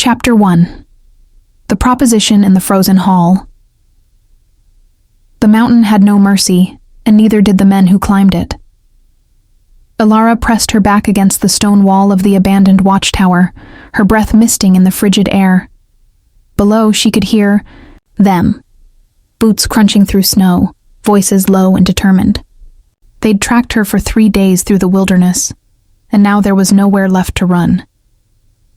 Chapter 1. The Proposition in the Frozen Hall. The mountain had no mercy, and neither did the men who climbed it. Ilara pressed her back against the stone wall of the abandoned watchtower, her breath misting in the frigid air. Below, she could hear them, boots crunching through snow, voices low and determined. They'd tracked her for 3 days through the wilderness, and now there was nowhere left to run.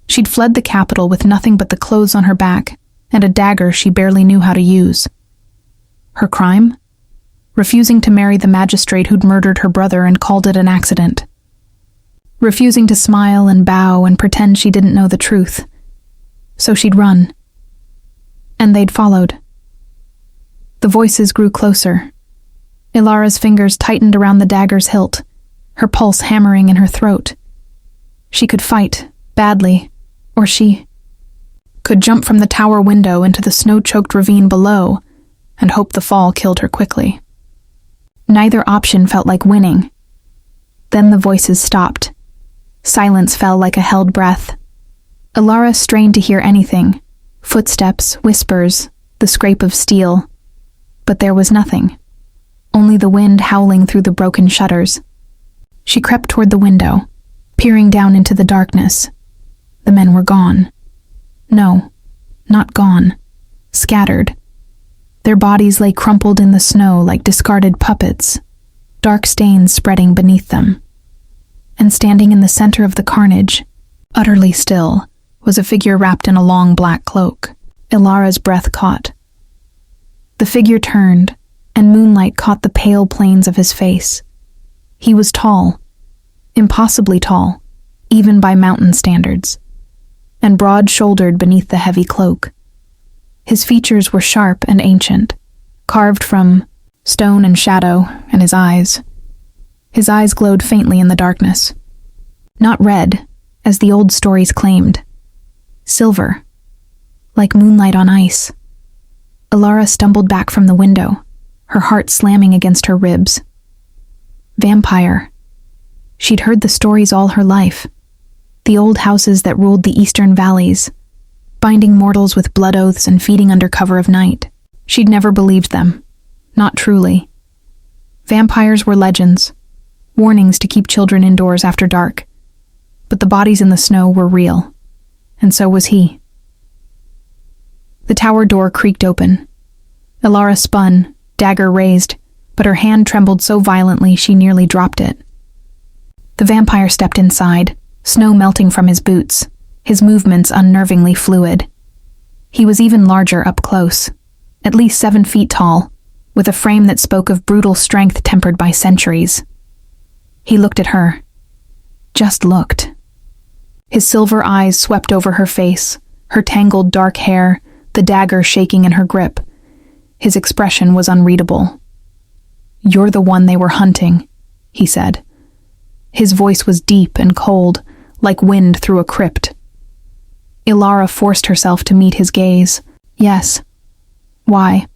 She'd fled the capital with nothing but the clothes on her back and a dagger she barely knew how to use. Her crime? Refusing to marry the magistrate who'd murdered her brother and called it an accident. Refusing to smile and bow and pretend she didn't know the truth. So she'd run. And they'd followed. The voices grew closer. Ilara's fingers tightened around the dagger's hilt, her pulse hammering in her throat. She could fight, badly, or she could jump from the tower window into the snow-choked ravine below and hope the fall killed her quickly. Neither option felt like winning. Then the voices stopped. Silence fell like a held breath. Ilara strained to hear anything. Footsteps, whispers, the scrape of steel. But there was nothing. Only the wind howling through the broken shutters. She crept toward the window, peering down into the darkness. The men were gone. No, not gone. Scattered. Their bodies lay crumpled in the snow like discarded puppets, dark stains spreading beneath them. And standing in the center of the carnage, utterly still, was a figure wrapped in a long black cloak. Ilara's breath caught. The figure turned, and moonlight caught the pale planes of his face. He was tall, impossibly tall, even by mountain standards, and broad-shouldered beneath the heavy cloak. His features were sharp and ancient, carved from stone and shadow, and his eyes. His eyes glowed faintly in the darkness. Not red, as the old stories claimed. Silver, like moonlight on ice. Ilara stumbled back from the window, her heart slamming against her ribs. Vampire. She'd heard the stories all her life. The old houses that ruled the eastern valleys, binding mortals with blood oaths and feeding under cover of night. She'd never believed them. Not truly. Vampires were legends, warnings to keep children indoors after dark. But the bodies in the snow were real, and so was he. The tower door creaked open. Ilara spun, dagger raised, but her hand trembled so violently she nearly dropped it. The vampire stepped inside, snow melting from his boots, his movements unnervingly fluid. He was even larger up close, at least 7 feet tall, with a frame that spoke of brutal strength tempered by centuries. He looked at her. Just looked. His silver eyes swept over her face, her tangled dark hair, the dagger shaking in her grip. His expression was unreadable. "You're the one they were hunting," he said. His voice was deep and cold, like wind through a crypt. Ilara forced herself to meet his gaze. Yes. Why?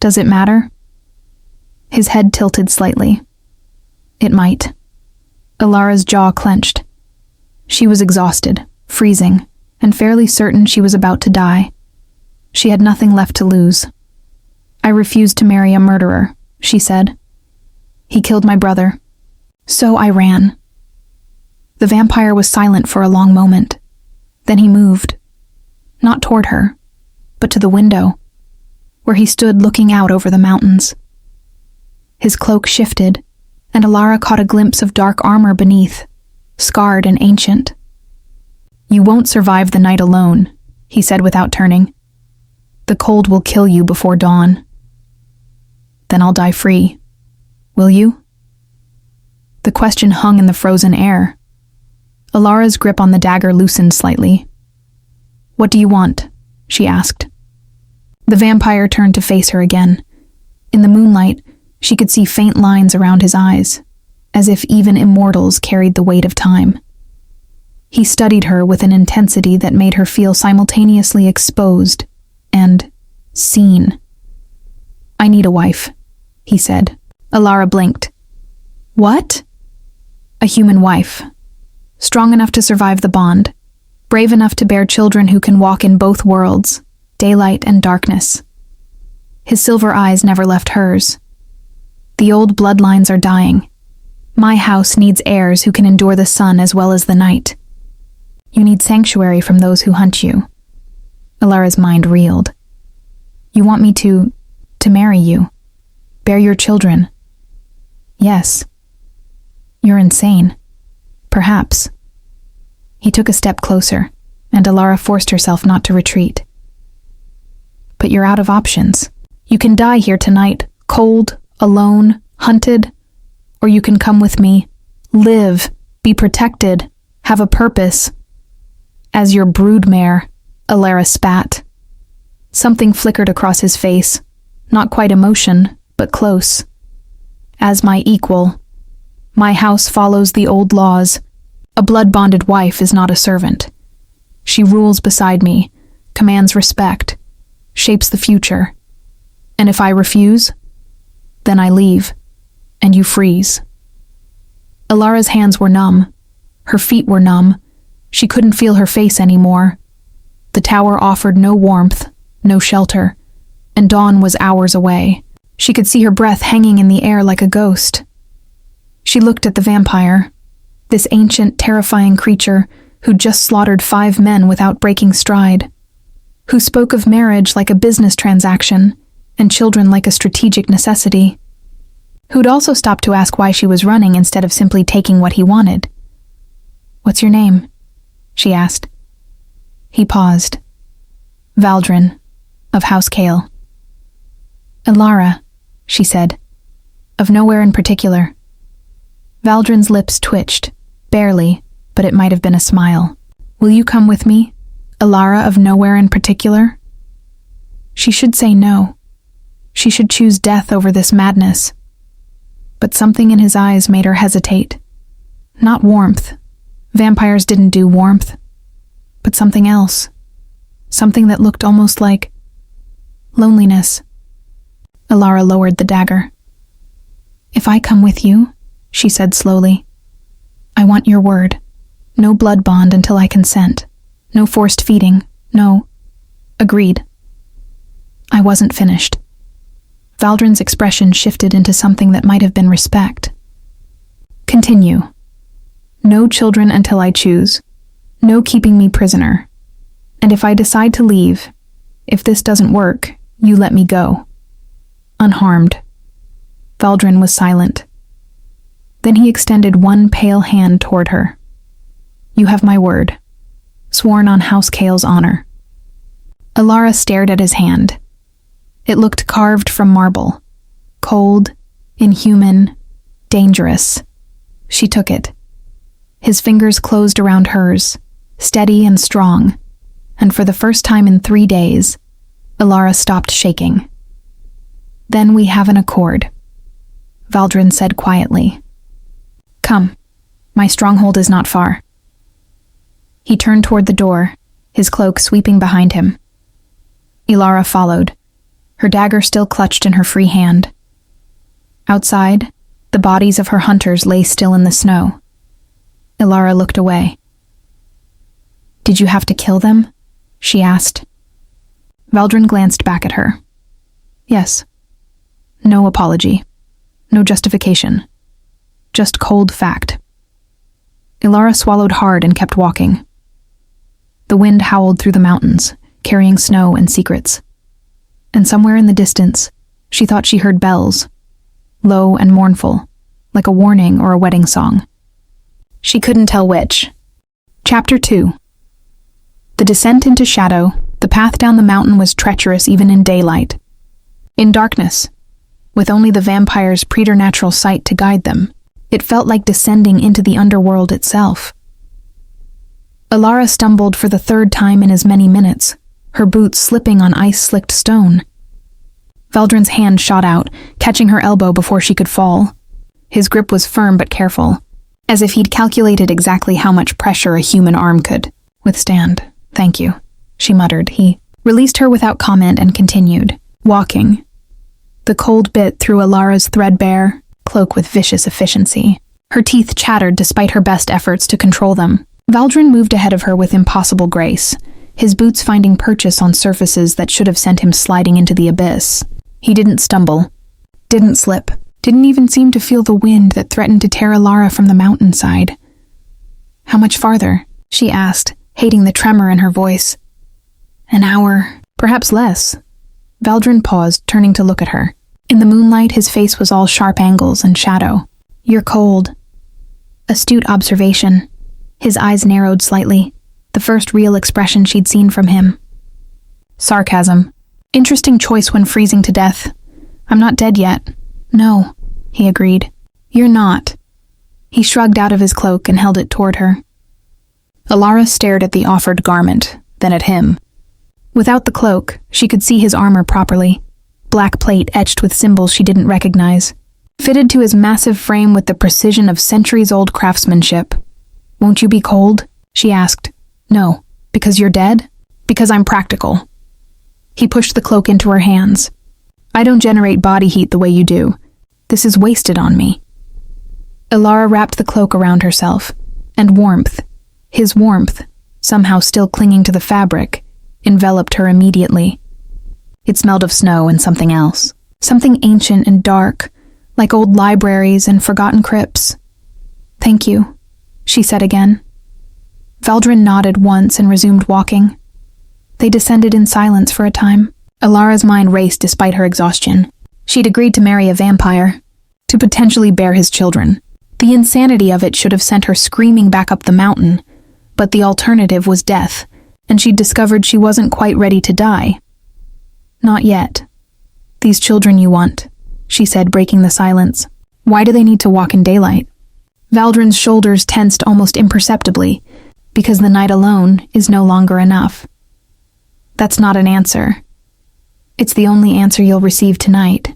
Does it matter? His head tilted slightly. It might. Ilara's jaw clenched. She was exhausted, freezing, and fairly certain she was about to die. She had nothing left to lose. "I refused to marry a murderer," she said. "He killed my brother. So I ran." The vampire was silent for a long moment. Then he moved. Not toward her, but to the window, where he stood looking out over the mountains. His cloak shifted, and Ilara caught a glimpse of dark armor beneath, scarred and ancient. "You won't survive the night alone," he said without turning. "The cold will kill you before dawn. Then I'll die free. Will you?" The question hung in the frozen air. Ilara's grip on the dagger loosened slightly. "What do you want?" she asked. The vampire turned to face her again. In the moonlight, she could see faint lines around his eyes, as if even immortals carried the weight of time. He studied her with an intensity that made her feel simultaneously exposed and seen. "I need a wife," he said. Ilara blinked. "What?" "A human wife. Strong enough to survive the bond, brave enough to bear children who can walk in both worlds, daylight and darkness. His silver eyes never left hers. The old bloodlines are dying. My house needs heirs who can endure the sun as well as the night. You need sanctuary from those who hunt you. Alara's mind reeled. You want me to marry you, bear your children. Yes. You're insane. Perhaps. He took a step closer, and Alara forced herself not to retreat. But you're out of options. You can die here tonight, cold, alone, hunted, or you can come with me, live, be protected, have a purpose. As your broodmare, Alara spat. Something flickered across his face, not quite emotion, but close. As my equal. My house follows the old laws. A blood-bonded wife is not a servant. She rules beside me, commands respect, shapes the future. And if I refuse, then I leave, and you freeze. Alara's hands were numb. Her feet were numb. She couldn't feel her face anymore. The tower offered no warmth, no shelter, and dawn was hours away. She could see her breath hanging in the air like a ghost. She looked at the vampire, this ancient, terrifying creature who'd just slaughtered 5 men without breaking stride, who spoke of marriage like a business transaction and children like a strategic necessity, who'd also stopped to ask why she was running instead of simply taking what he wanted. "What's your name?" she asked. He paused. "Valdrin, of House Kale." "Alara," she said, "of nowhere in particular." Valdrin's lips twitched, barely, but it might have been a smile. "Will you come with me, Alara of nowhere in particular?" She should say no. She should choose death over this madness. But something in his eyes made her hesitate. Not warmth. Vampires didn't do warmth. But something else. Something that looked almost like loneliness. Alara lowered the dagger. "If I come with you," she said slowly, "I want your word. No blood bond until I consent. No forced feeding. No." "Agreed." I wasn't finished. Valdrin's expression shifted into something that might have been respect. "Continue. No children until I choose. No keeping me prisoner. And if I decide to leave, if this doesn't work, you let me go. Unharmed." Valdrin was silent. Then he extended one pale hand toward her. "You have my word, sworn on House Kale's honor." Alara stared at his hand. It looked carved from marble, cold, inhuman, dangerous. She took it. His fingers closed around hers, steady and strong, and for the first time in 3 days, Alara stopped shaking. "Then we have an accord," Valdrin said quietly. "Come, my stronghold is not far." He turned toward the door, his cloak sweeping behind him. Alara followed, her dagger still clutched in her free hand. Outside, the bodies of her hunters lay still in the snow. Alara looked away. "Did you have to kill them?" she asked. Valdrin glanced back at her. "Yes." No apology. No justification. Just cold fact. Alara swallowed hard and kept walking. The wind howled through the mountains, carrying snow and secrets. And somewhere in the distance, she thought she heard bells, low and mournful, like a warning or a wedding song. She couldn't tell which. Chapter 2. The descent into shadow, the path down the mountain was treacherous even in daylight. In darkness, with only the vampire's preternatural sight to guide them, it felt like descending into the underworld itself. Alara stumbled for the 3rd time in as many minutes, her boots slipping on ice-slicked stone. Valdrin's hand shot out, catching her elbow before she could fall. His grip was firm but careful, as if he'd calculated exactly how much pressure a human arm could withstand. "Thank you," she muttered. He released her without comment and continued, walking. The cold bit through Alara's threadbare cloak with vicious efficiency. Her teeth chattered despite her best efforts to control them. Valdrin moved ahead of her with impossible grace, his boots finding purchase on surfaces that should have sent him sliding into the abyss. He didn't stumble, didn't slip, didn't even seem to feel the wind that threatened to tear Alara from the mountainside. "How much farther?" she asked, hating the tremor in her voice. "An hour, perhaps less." Valdrin paused, turning to look at her. In the moonlight, his face was all sharp angles and shadow. "You're cold." Astute observation. His eyes narrowed slightly, the first real expression she'd seen from him. Sarcasm. "Interesting choice when freezing to death. I'm not dead yet." "No," he agreed. "You're not." He shrugged out of his cloak and held it toward her. Alara stared at the offered garment, then at him. Without the cloak, she could see his armor properly. Black plate etched with symbols she didn't recognize. Fitted to his massive frame with the precision of centuries-old craftsmanship. "Won't you be cold?" she asked. "No. Because you're dead? Because I'm practical." He pushed the cloak into her hands. "I don't generate body heat the way you do. This is wasted on me." Alara wrapped the cloak around herself, and warmth, his warmth, somehow still clinging to the fabric, enveloped her immediately. It smelled of snow and something else. Something ancient and dark, like old libraries and forgotten crypts. "Thank you," she said again. Valdrin nodded once and resumed walking. They descended in silence for a time. Alara's mind raced despite her exhaustion. She'd agreed to marry a vampire, to potentially bear his children. The insanity of it should have sent her screaming back up the mountain, but the alternative was death, and she'd discovered she wasn't quite ready to die. "Not yet. These children you want," she said, breaking the silence. "Why do they need to walk in daylight?" Valdrin's shoulders tensed almost imperceptibly, because the night alone is no longer enough. "That's not an answer. It's the only answer you'll receive tonight."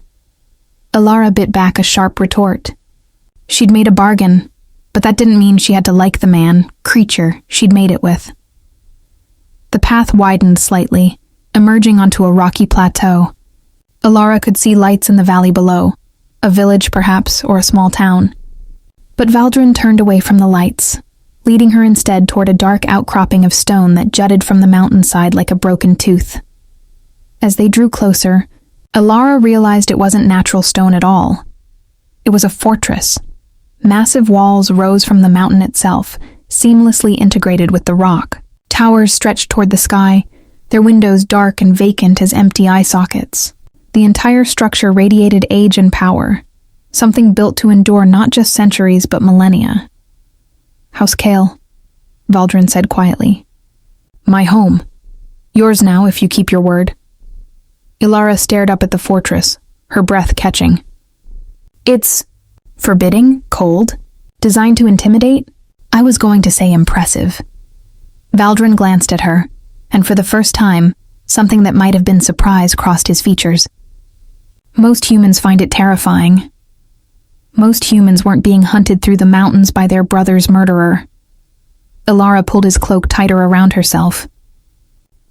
Alara bit back a sharp retort. She'd made a bargain, but that didn't mean she had to like the man, creature, she'd made it with. The path widened slightly, emerging onto a rocky plateau. Alara could see lights in the valley below, a village perhaps, or a small town. But Valdrin turned away from the lights, leading her instead toward a dark outcropping of stone that jutted from the mountainside like a broken tooth. As they drew closer, Alara realized it wasn't natural stone at all. It was a fortress. Massive walls rose from the mountain itself, seamlessly integrated with the rock. Towers stretched toward the sky, their windows dark and vacant as empty eye sockets. The entire structure radiated age and power, something built to endure not just centuries but millennia. "House Kale," Valdrin said quietly. "My home. Yours now if you keep your word." Alara stared up at the fortress, her breath catching. "It's forbidding, cold, designed to intimidate? I was going to say impressive." Valdrin glanced at her, and for the first time, something that might have been surprise crossed his features. Most humans find it terrifying. Most humans weren't being hunted through the mountains by their brother's murderer. Alara pulled his cloak tighter around herself.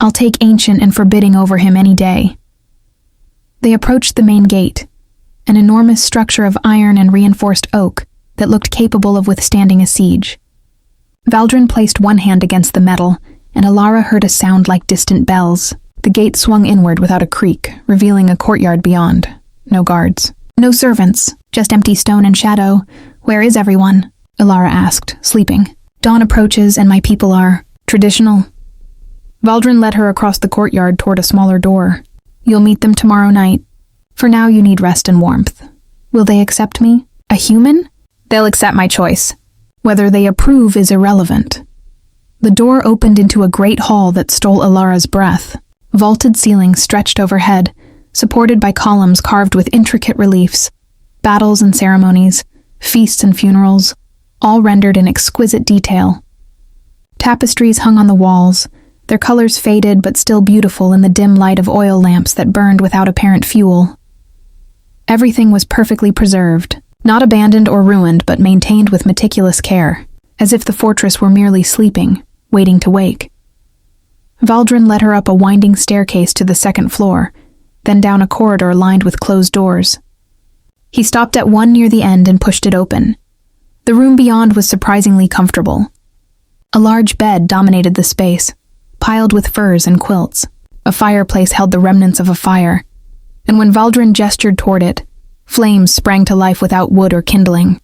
"I'll take ancient and forbidding over him any day." They approached the main gate, an enormous structure of iron and reinforced oak that looked capable of withstanding a siege. Valdrin placed one hand against the metal, and Alara heard a sound like distant bells. The gate swung inward without a creak, revealing a courtyard beyond. No guards. "No servants, just empty stone and shadow. Where is everyone?" Alara asked, sleeping. "Dawn approaches and my people are traditional." Valdrin led her across the courtyard toward a smaller door. "You'll meet them tomorrow night. For now you need rest and warmth. Will they accept me? A human? They'll accept my choice. Whether they approve is irrelevant." The door opened into a great hall that stole Alara's breath. Vaulted ceilings stretched overhead, supported by columns carved with intricate reliefs. Battles and ceremonies, feasts and funerals, all rendered in exquisite detail. Tapestries hung on the walls, their colors faded but still beautiful in the dim light of oil lamps that burned without apparent fuel. Everything was perfectly preserved, not abandoned or ruined but maintained with meticulous care, as if the fortress were merely sleeping, waiting to wake. Valdrin led her up a winding staircase to the second floor, then down a corridor lined with closed doors. He stopped at one near the end and pushed it open. The room beyond was surprisingly comfortable. A large bed dominated the space, piled with furs and quilts. A fireplace held the remnants of a fire, and when Valdrin gestured toward it, flames sprang to life without wood or kindling.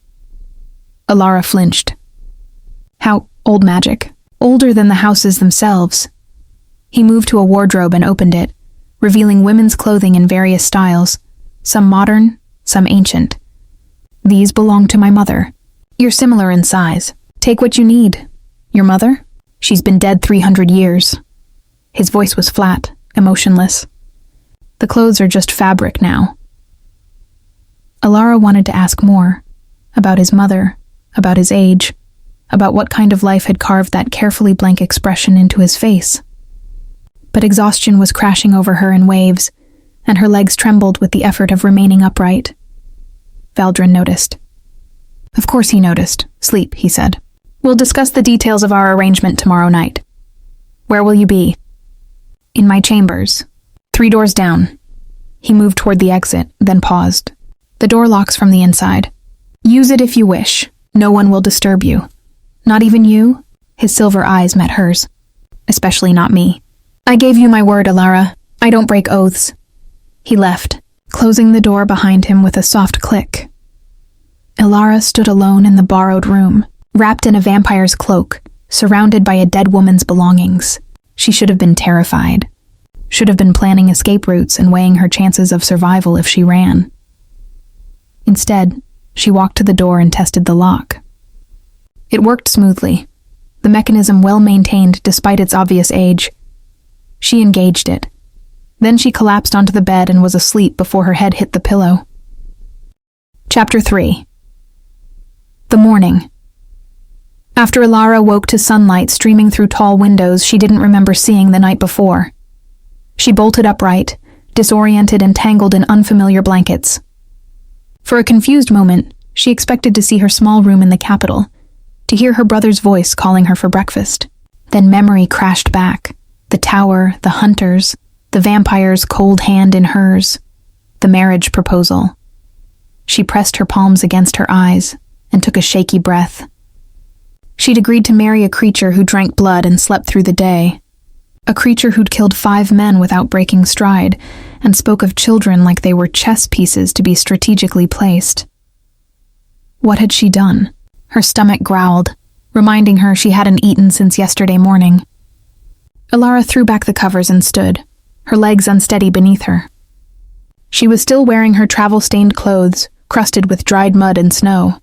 Alara flinched. How old magic, older than the houses themselves. He moved to a wardrobe and opened it, revealing women's clothing in various styles, some modern, some ancient. These belong to my mother. You're similar in size. Take what you need. Your mother? She's been dead 300 years. His voice was flat, emotionless. The clothes are just fabric now. Alara wanted to ask more, about his mother, about his age, about what kind of life had carved that carefully blank expression into his face. But exhaustion was crashing over her in waves, and her legs trembled with the effort of remaining upright. Valdrin noticed. Of course he noticed. Sleep, he said. We'll discuss the details of our arrangement tomorrow night. Where will you be? In my chambers. 3 doors down. He moved toward the exit, then paused. The door locks from the inside. Use it if you wish. No one will disturb you. Not even you? His silver eyes met hers. Especially not me. I gave you my word, Alara. I don't break oaths. He left, closing the door behind him with a soft click. Alara stood alone in the borrowed room, wrapped in a vampire's cloak, surrounded by a dead woman's belongings. She should have been terrified. Should have been planning escape routes and weighing her chances of survival if she ran. Instead, she walked to the door and tested the lock. It worked smoothly, the mechanism well maintained despite its obvious age. She engaged it. Then she collapsed onto the bed and was asleep before her head hit the pillow. Chapter 3. The morning. After Alara woke to sunlight streaming through tall windows she didn't remember seeing the night before. She bolted upright, disoriented and tangled in unfamiliar blankets. For a confused moment, she expected to see her small room in the capital, to hear her brother's voice calling her for breakfast. Then memory crashed back. The tower, the hunters, the vampire's cold hand in hers, the marriage proposal. She pressed her palms against her eyes and took a shaky breath. She'd agreed to marry a creature who drank blood and slept through the day. A creature who'd killed 5 men without breaking stride and spoke of children like they were chess pieces to be strategically placed. What had she done? Her stomach growled, reminding her she hadn't eaten since yesterday morning. Alara threw back the covers and stood, her legs unsteady beneath her. She was still wearing her travel-stained clothes, crusted with dried mud and snow.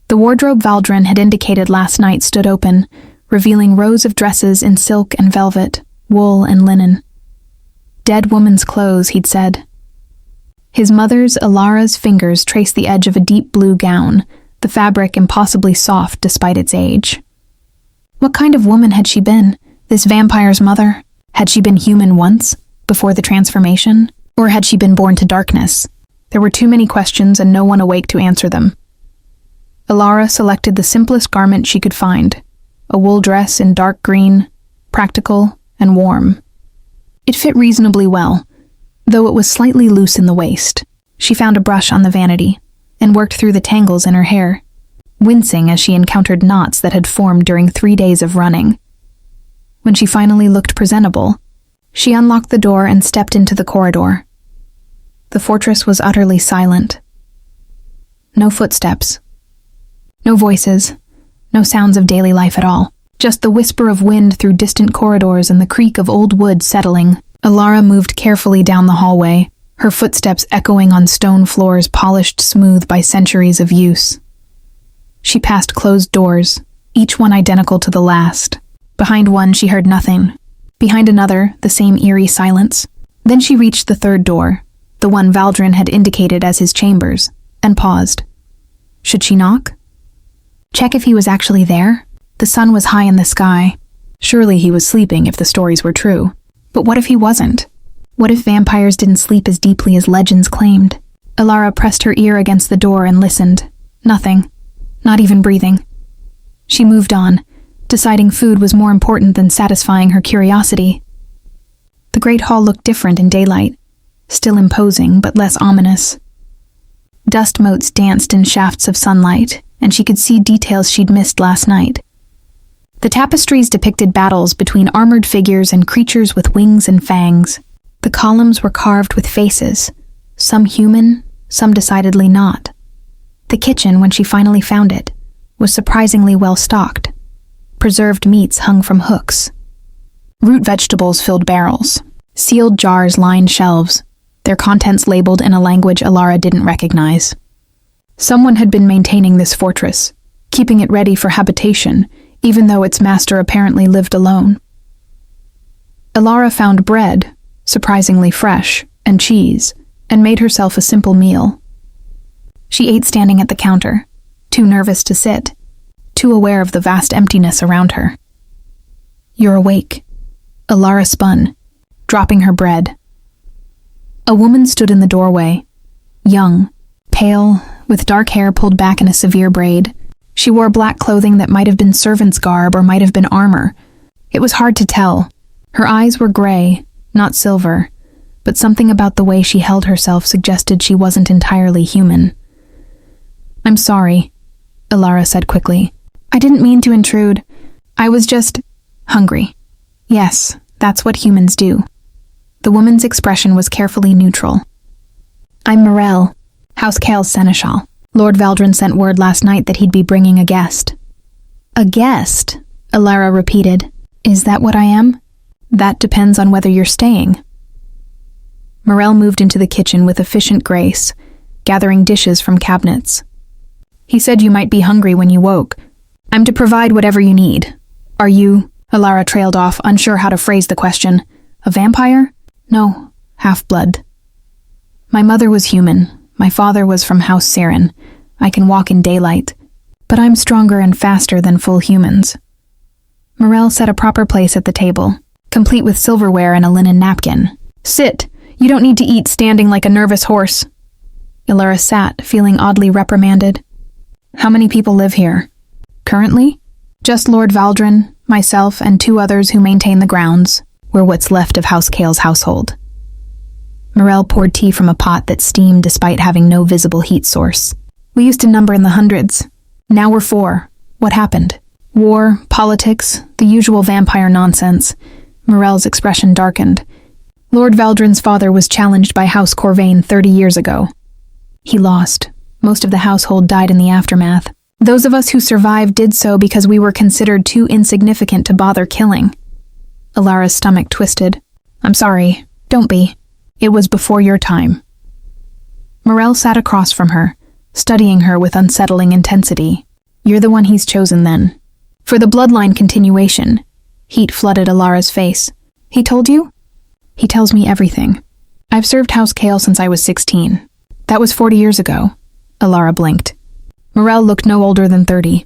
The wardrobe Valdrin had indicated last night stood open, revealing rows of dresses in silk and velvet, wool and linen. Dead woman's clothes, he'd said. His mother's, Alara's, fingers traced the edge of a deep blue gown, the fabric impossibly soft despite its age. What kind of woman had she been, this vampire's mother? Had she been human once, before the transformation? Or had she been born to darkness? There were too many questions and no one awake to answer them. Alara selected the simplest garment she could find, a wool dress in dark green, practical and warm. It fit reasonably well, though it was slightly loose in the waist. She found a brush on the vanity and worked through the tangles in her hair, wincing as she encountered knots that had formed during 3 days of running. When she finally looked presentable, she unlocked the door and stepped into the corridor. The fortress was utterly silent. No footsteps. No voices. No sounds of daily life at all. Just the whisper of wind through distant corridors and the creak of old wood settling. Alara moved carefully down the hallway, her footsteps echoing on stone floors polished smooth by centuries of use. She passed closed doors, each one identical to the last. Behind one, she heard nothing. Behind another, the same eerie silence. Then she reached the third door, the one Valdrin had indicated as his chambers, and paused. Should she knock? Check if he was actually there? The sun was high in the sky. Surely he was sleeping if the stories were true. But what if he wasn't? What if vampires didn't sleep as deeply as legends claimed? Alara pressed her ear against the door and listened. Nothing. Not even breathing. She moved on, deciding food was more important than satisfying her curiosity. The great hall looked different in daylight, still imposing but less ominous. Dust motes danced in shafts of sunlight, and she could see details she'd missed last night. The tapestries depicted battles between armored figures and creatures with wings and fangs. The columns were carved with faces, some human, some decidedly not. The kitchen, when she finally found it, was surprisingly well stocked. Preserved meats hung from hooks. Root vegetables filled barrels. Sealed jars lined shelves, their contents labeled in a language Alara didn't recognize. Someone had been maintaining this fortress, keeping it ready for habitation, even though its master apparently lived alone. Alara found bread, surprisingly fresh, and cheese, and made herself a simple meal. She ate standing at the counter, too nervous to sit, too aware of the vast emptiness around her. "You're awake," Alara spun, dropping her bread. A woman stood in the doorway, young, pale, with dark hair pulled back in a severe braid. She wore black clothing that might have been servant's garb or might have been armor. It was hard to tell. Her eyes were gray, not silver, but something about the way she held herself suggested she wasn't entirely human. "I'm sorry," Alara said quickly. "I didn't mean to intrude. I was just hungry. Yes, that's what humans do." The woman's expression was carefully neutral. "I'm Morel, House Kale's seneschal. Lord Valdrin sent word last night that he'd be bringing a guest." "A guest?" Alara repeated. "Is that what I am?" "That depends on whether you're staying." Morel moved into the kitchen with efficient grace, gathering dishes from cabinets. "He said you might be hungry when you woke. I'm to provide whatever you need. Are you—" Alara trailed off, unsure how to phrase the question. "A vampire?" "No, half-blood. My mother was human. My father was from House Siren. I can walk in daylight. But I'm stronger and faster than full humans." Morel set a proper place at the table, complete with silverware and a linen napkin. "Sit! You don't need to eat standing like a nervous horse." Alara sat, feeling oddly reprimanded. "How many people live here?" "Currently? Just Lord Valdrin, myself, and 2 others who maintain the grounds. We're what's left of House Kale's household." Morel poured tea from a pot that steamed despite having no visible heat source. "We used to number in the hundreds. Now we're 4. What happened?" "War, politics, the usual vampire nonsense." Morel's expression darkened. "Lord Valdrin's father was challenged by House Corvain 30 years ago. He lost. Most of the household died in the aftermath. Those of us who survived did so because we were considered too insignificant to bother killing." Alara's stomach twisted. "I'm sorry. Don't be. It was before your time." Morel sat across from her, studying her with unsettling intensity. "You're the one he's chosen then. For the bloodline continuation." Heat flooded Alara's face. "He told you?" "He tells me everything. I've served House Kale since I was 16. That was 40 years ago." Alara blinked. Morel looked no older than 30.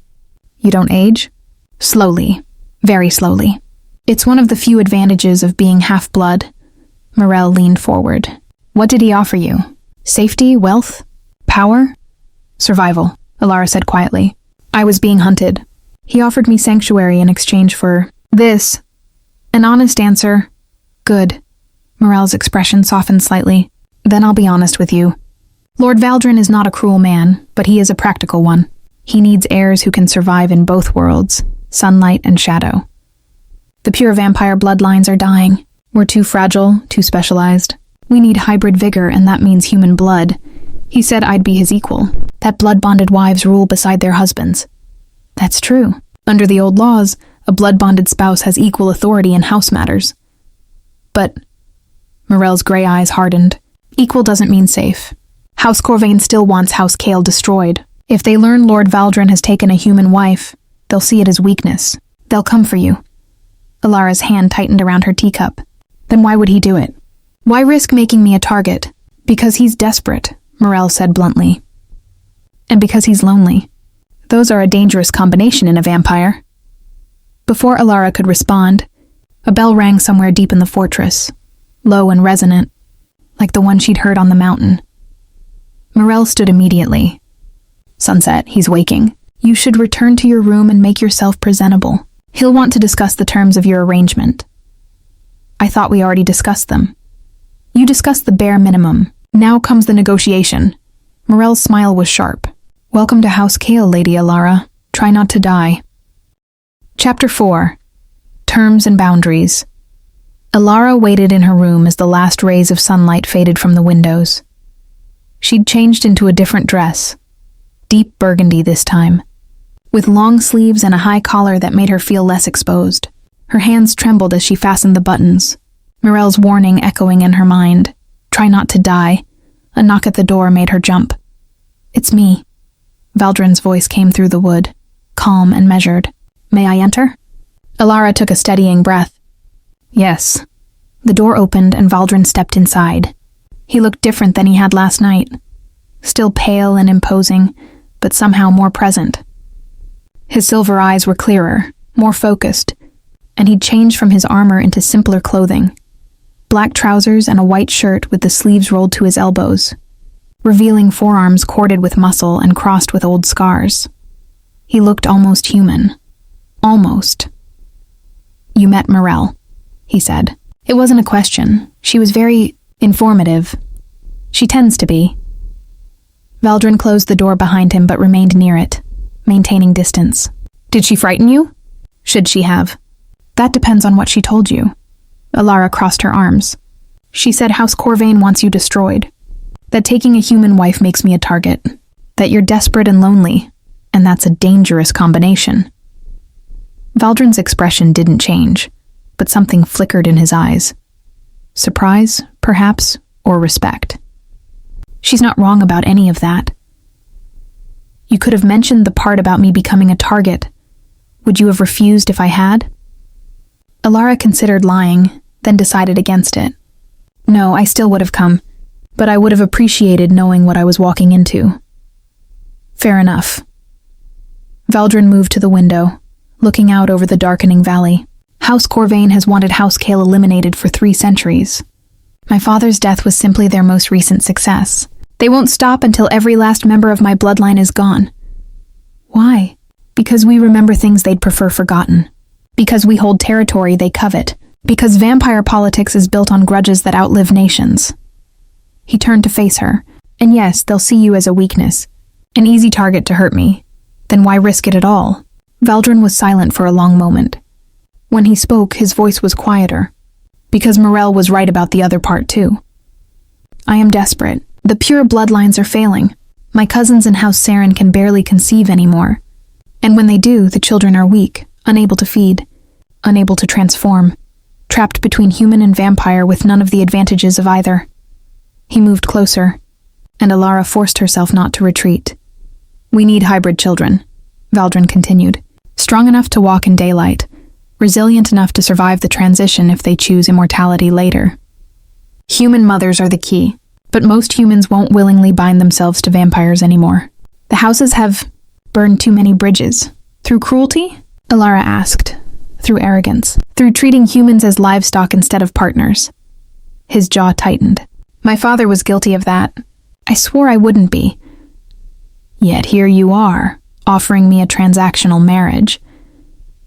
"You don't age?" "Slowly. Very slowly. It's one of the few advantages of being half-blood." Morel leaned forward. "What did he offer you? Safety, wealth, power?" "Survival," Alara said quietly. "I was being hunted. He offered me sanctuary in exchange for this." "An honest answer." "Good." Morel's expression softened slightly. "Then I'll be honest with you. Lord Valdrin is not a cruel man, but he is a practical one. He needs heirs who can survive in both worlds, sunlight and shadow. The pure vampire bloodlines are dying. We're too fragile, too specialized. We need hybrid vigor, and that means human blood. He said I'd be his equal, that blood-bonded wives rule beside their husbands." "That's true. Under the old laws, a blood-bonded spouse has equal authority in house matters." "But," Morel's gray eyes hardened, "equal doesn't mean safe. House Corvain still wants House Kale destroyed. If they learn Lord Valdrin has taken a human wife, they'll see it as weakness. They'll come for you." Alara's hand tightened around her teacup. "Then why would he do it? Why risk making me a target?" "Because he's desperate," Morel said bluntly. "And because he's lonely. Those are a dangerous combination in a vampire." Before Alara could respond, a bell rang somewhere deep in the fortress, low and resonant, like the one she'd heard on the mountain. Morel stood immediately. "Sunset, he's waking. You should return to your room and make yourself presentable. He'll want to discuss the terms of your arrangement." "I thought we already discussed them." "You discussed the bare minimum. Now comes the negotiation." Morel's smile was sharp. "Welcome to House Kale, Lady Alara. Try not to die." Chapter 4. Terms and Boundaries. Alara waited in her room as the last rays of sunlight faded from the windows. She'd changed into a different dress, deep burgundy this time, with long sleeves and a high collar that made her feel less exposed. Her hands trembled as she fastened the buttons, Morel's warning echoing in her mind. Try not to die. A knock at the door made her jump. It's me. Valdrin's voice came through the wood, calm and measured. May I enter? Alara took a steadying breath. Yes. The door opened and Valdrin stepped inside. He looked different than he had last night. Still pale and imposing, but somehow more present. His silver eyes were clearer, more focused, and he'd changed from his armor into simpler clothing. Black trousers and a white shirt with the sleeves rolled to his elbows, revealing forearms corded with muscle and crossed with old scars. He looked almost human. Almost. You met Morel, he said. It wasn't a question. She was very informative. She tends to be. Valdrin closed the door behind him but remained near it, maintaining distance. Did she frighten you? Should she have? That depends on what she told you. Alara crossed her arms. She said House Corvain wants you destroyed. That taking a human wife makes me a target. That you're desperate and lonely, and that's a dangerous combination. Valdrin's expression didn't change, but something flickered in his eyes. Surprise, perhaps, or respect. She's not wrong about any of that. You could have mentioned the part about me becoming a target. Would you have refused if I had? Alara considered lying, then decided against it. No, I still would have come, but I would have appreciated knowing what I was walking into. Fair enough. Valdrin moved to the window, looking out over the darkening valley. House Corvain has wanted House Kale eliminated for 3 centuries. My father's death was simply their most recent success. They won't stop until every last member of my bloodline is gone. Why? Because we remember things they'd prefer forgotten. Because we hold territory they covet. Because vampire politics is built on grudges that outlive nations. He turned to face her. And yes, they'll see you as a weakness. An easy target to hurt me. Then why risk it at all? Valdrin was silent for a long moment. When he spoke, his voice was quieter. Because Morel was right about the other part too. I am desperate. The pure bloodlines are failing. My cousins in House Saren can barely conceive anymore. And when they do, the children are weak, unable to feed, unable to transform, trapped between human and vampire with none of the advantages of either. He moved closer, and Alara forced herself not to retreat. We need hybrid children, Valdrin continued. Strong enough to walk in daylight, resilient enough to survive the transition if they choose immortality later. Human mothers are the key, but most humans won't willingly bind themselves to vampires anymore. The houses have burned too many bridges. Through cruelty? Alara asked. Through arrogance. Through treating humans as livestock instead of partners. His jaw tightened. My father was guilty of that. I swore I wouldn't be. Yet here you are, offering me a transactional marriage.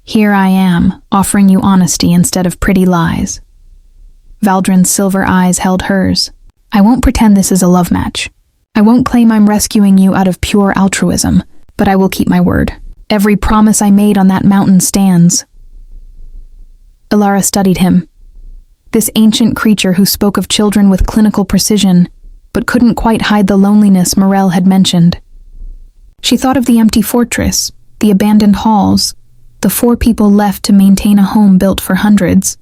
Here I am, offering you honesty instead of pretty lies. Valdrin's silver eyes held hers. I won't pretend this is a love match. I won't claim I'm rescuing you out of pure altruism, but I will keep my word. Every promise I made on that mountain stands. Alara studied him. This ancient creature who spoke of children with clinical precision, but couldn't quite hide the loneliness Morel had mentioned. She thought of the empty fortress, the abandoned halls, the 4 people left to maintain a home built for hundreds.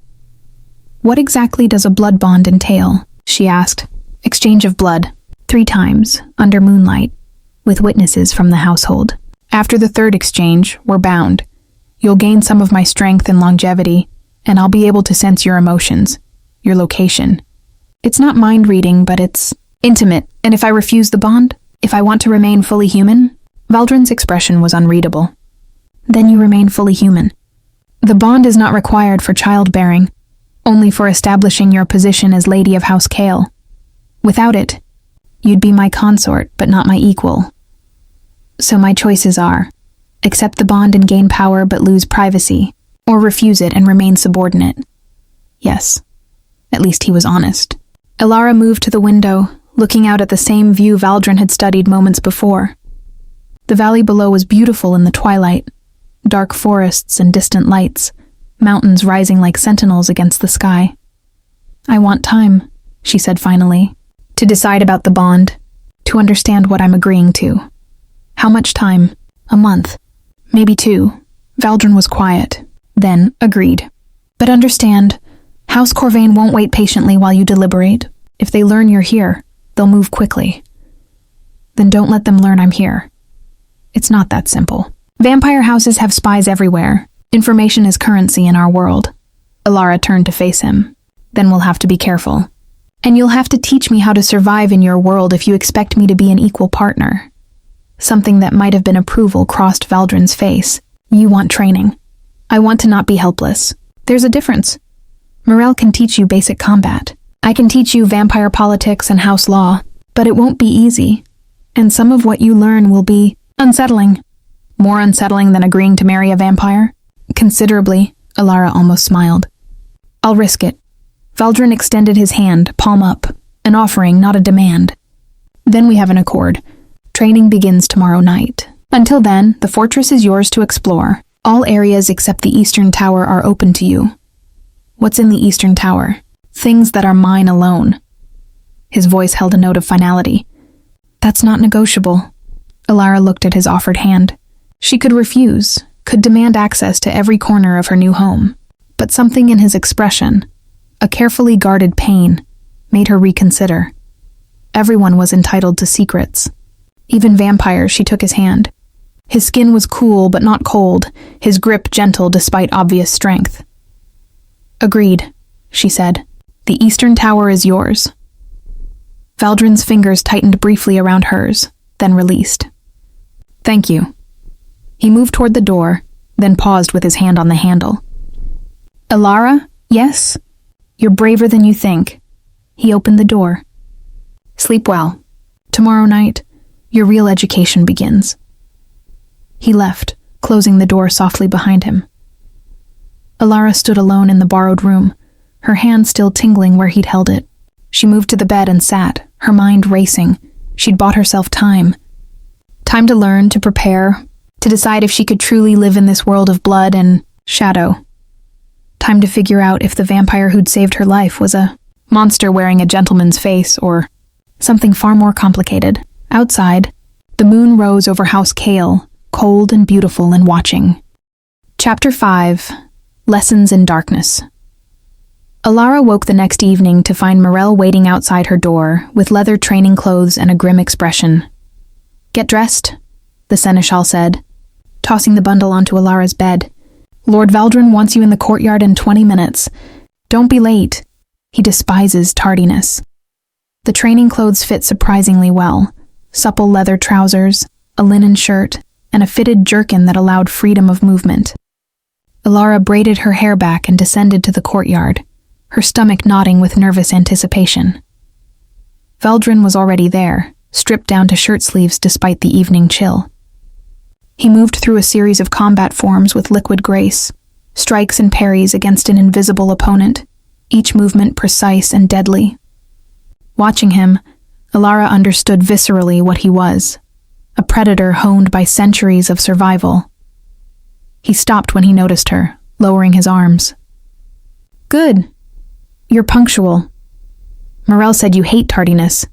What exactly does a blood bond entail? She asked. Exchange of blood, 3 times, under moonlight, with witnesses from the household. After the 3rd exchange, we're bound. You'll gain some of my strength and longevity, and I'll be able to sense your emotions, your location. It's not mind reading, but it's intimate, and if I refuse the bond, if I want to remain fully human, Valdrin's expression was unreadable. Then you remain fully human. The bond is not required for childbearing, only for establishing your position as Lady of House Kale. Without it, you'd be my consort, but not my equal. So my choices are, accept the bond and gain power but lose privacy, or refuse it and remain subordinate. Yes, at least he was honest. Alara moved to the window, looking out at the same view Valdrin had studied moments before. The valley below was beautiful in the twilight, dark forests and distant lights, mountains rising like sentinels against the sky. "I want time," she said finally, "to decide about the bond, to understand what I'm agreeing to." "How much time?" "A month. Maybe 2. Valdrin was quiet, then agreed. "But understand, House Corvain won't wait patiently while you deliberate. If they learn you're here, they'll move quickly. Then don't let them learn I'm here. It's not that simple. Vampire houses have spies everywhere. Information is currency in our world." Alara turned to face him. "Then we'll have to be careful. And you'll have to teach me how to survive in your world if you expect me to be an equal partner." Something that might have been approval crossed Valdrin's face. "You want training. I want to not be helpless. There's a difference. Morel can teach you basic combat. I can teach you vampire politics and house law, but it won't be easy. And some of what you learn will be unsettling." "More unsettling than agreeing to marry a vampire?" "Considerably," Alara almost smiled. "I'll risk it." Valdrin extended his hand, palm up, an offering, not a demand. "Then we have an accord. Training begins tomorrow night. Until then, the fortress is yours to explore. All areas except the Eastern Tower are open to you." "What's in the Eastern Tower?" "Things that are mine alone." His voice held a note of finality. "That's not negotiable." Alara looked at his offered hand. She could refuse, could demand access to every corner of her new home. But something in his expression, a carefully guarded pain, made her reconsider. Everyone was entitled to secrets. Even vampires. She took his hand. His skin was cool but not cold, his grip gentle despite obvious strength. "Agreed," she said. "The Eastern Tower is yours." Valdrin's fingers tightened briefly around hers, then released. "Thank you." He moved toward the door, then paused with his hand on the handle. "Alara, yes? You're braver than you think." He opened the door. "Sleep well. Tomorrow night, your real education begins." He left, closing the door softly behind him. Alara stood alone in the borrowed room, her hand still tingling where he'd held it. She moved to the bed and sat, her mind racing. She'd bought herself time. Time to learn, to prepare, to decide if she could truly live in this world of blood and shadow. Time to figure out if the vampire who'd saved her life was a monster wearing a gentleman's face or something far more complicated. Outside, the moon rose over House Kale, cold and beautiful and watching. Chapter 5. Lessons in Darkness. Alara woke the next evening to find Morel waiting outside her door with leather training clothes and a grim expression. "Get dressed," the seneschal said, tossing the bundle onto Alara's bed. "Lord Valdrin wants you in the courtyard in 20 minutes. Don't be late. He despises tardiness." The training clothes fit surprisingly well. Supple leather trousers, a linen shirt, and a fitted jerkin that allowed freedom of movement. Alara braided her hair back and descended to the courtyard, her stomach knotting with nervous anticipation. Valdrin was already there, stripped down to shirt sleeves despite the evening chill. He moved through a series of combat forms with liquid grace, strikes and parries against an invisible opponent, each movement precise and deadly. Watching him, Alara understood viscerally what he was, a predator honed by centuries of survival. He stopped when he noticed her, lowering his arms. "Good. You're punctual. Morel said you hate tardiness.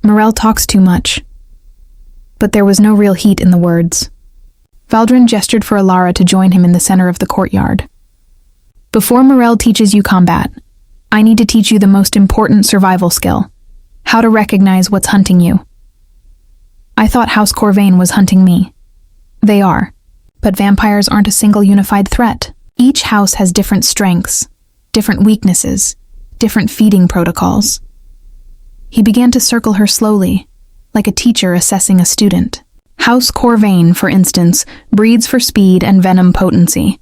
Morel talks too much." But there was no real heat in the words. Valdrin gestured for Alara to join him in the center of the courtyard. "Before Morel teaches you combat, I need to teach you the most important survival skill, how to recognize what's hunting you. I thought House Corvain was hunting me. They are, but vampires aren't a single unified threat. Each house has different strengths, different weaknesses, different feeding protocols." He began to circle her slowly, like a teacher assessing a student. House Corvain, for instance, breeds for speed and venom potency.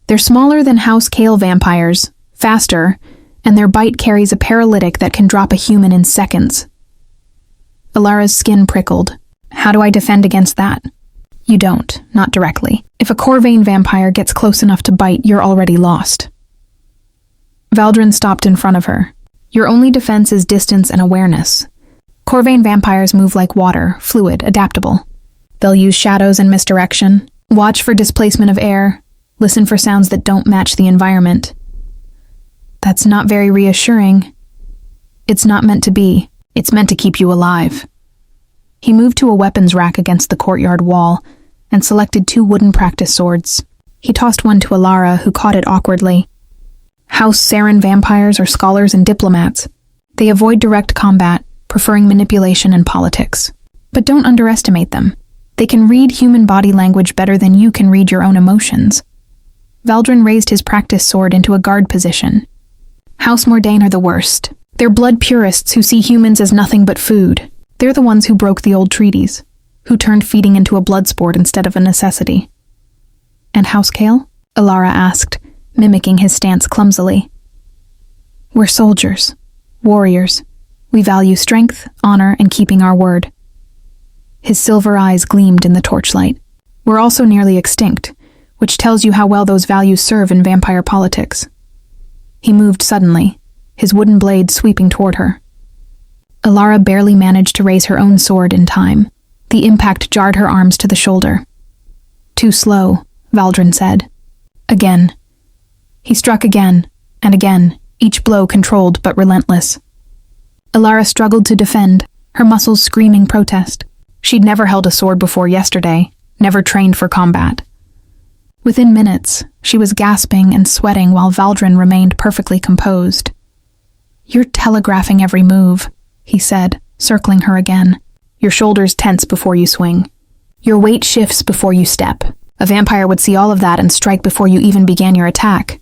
They're smaller than House Kale vampires, faster, and their bite carries a paralytic that can drop a human in seconds. Alara's skin prickled. "How do I defend against that?" "You don't, not directly. If a Corvain vampire gets close enough to bite, you're already lost." Valdrin stopped in front of her. "Your only defense is distance and awareness. Corvain vampires move like water, fluid, adaptable. They'll use shadows and misdirection, Watch for displacement of air. Listen for sounds that don't match the environment. That's not very reassuring. It's not meant to be. It's meant to keep you alive. He moved to a weapons rack against the courtyard wall and selected 2 wooden practice swords. He tossed one to Alara, who caught it awkwardly. House Saren vampires are scholars and diplomats. They avoid direct combat, preferring manipulation and politics. But don't underestimate them. They can read human body language better than you can read your own emotions. Valdrin raised his practice sword into a guard position. House Mordain are the worst. They're blood purists who see humans as nothing but food. They're the ones who broke the old treaties, who turned feeding into a blood sport instead of a necessity. And House Kale? Alara asked, mimicking his stance clumsily. We're soldiers, warriors. We value strength, honor, and keeping our word. His silver eyes gleamed in the torchlight. We're also nearly extinct, which tells you how well those values serve in vampire politics. He moved suddenly, his wooden blade sweeping toward her. Alara barely managed to raise her own sword in time. The impact jarred her arms to the shoulder. Too slow, Valdrin said. Again. He struck again, and again, each blow controlled but relentless. Alara struggled to defend, her muscles screaming protest. She'd never held a sword before yesterday, never trained for combat. Within minutes, she was gasping and sweating while Valdrin remained perfectly composed. You're telegraphing every move, he said, circling her again. Your shoulders tense before you swing. Your weight shifts before you step. A vampire would see all of that and strike before you even began your attack.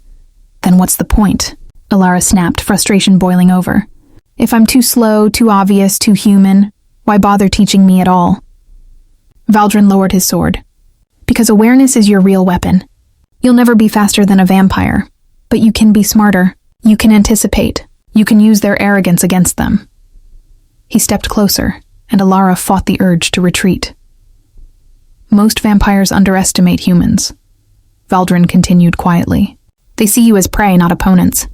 Then what's the point? Alara snapped, frustration boiling over. If I'm too slow, too obvious, too human, why bother teaching me at all? Valdrin lowered his sword. Because awareness is your real weapon. You'll never be faster than a vampire, but you can be smarter. You can anticipate. You can use their arrogance against them. He stepped closer, and Alara fought the urge to retreat. Most vampires underestimate humans. Valdrin continued quietly. They see you as prey, not opponents.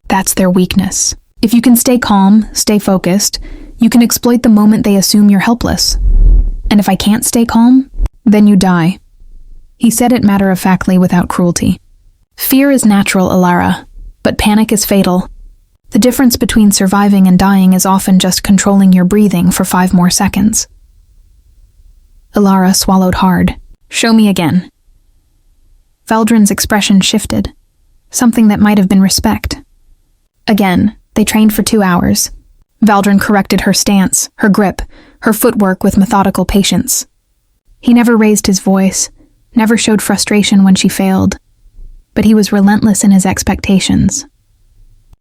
That's their weakness. If you can stay calm, stay focused, you can exploit the moment they assume you're helpless. And if I can't stay calm, then you die. He said it matter-of-factly without cruelty. Fear is natural, Alara, but panic is fatal. The difference between surviving and dying is often just controlling your breathing for 5 more seconds. Alara swallowed hard. Show me again. Valdrin's expression shifted, something that might have been respect. Again, they trained for 2 hours. Valdrin corrected her stance, her grip, her footwork with methodical patience. He never raised his voice, never showed frustration when she failed, but he was relentless in his expectations.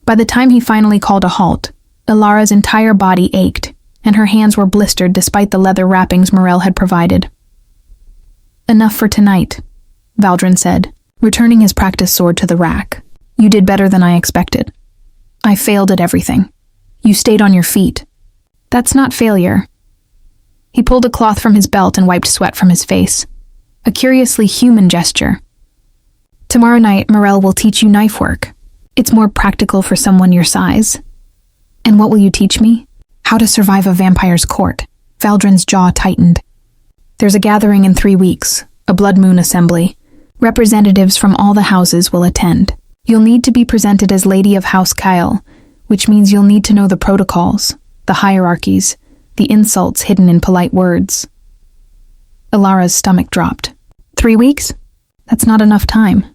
By the time he finally called a halt, Alara's entire body ached, and her hands were blistered despite the leather wrappings Morel had provided. Enough for tonight, Valdrin said, returning his practice sword to the rack. You did better than I expected. I failed at everything. You stayed on your feet. That's not failure. He pulled a cloth from his belt and wiped sweat from his face. A curiously human gesture. Tomorrow night, Morel will teach you knife work. It's more practical for someone your size. And what will you teach me? How to survive a vampire's court. Valdrin's jaw tightened. There's a gathering in 3 weeks, a blood moon assembly. Representatives from all the houses will attend. You'll need to be presented as Lady of House Kyle, which means you'll need to know the protocols, the hierarchies, the insults hidden in polite words. Alara's stomach dropped. 3 weeks? That's not enough time.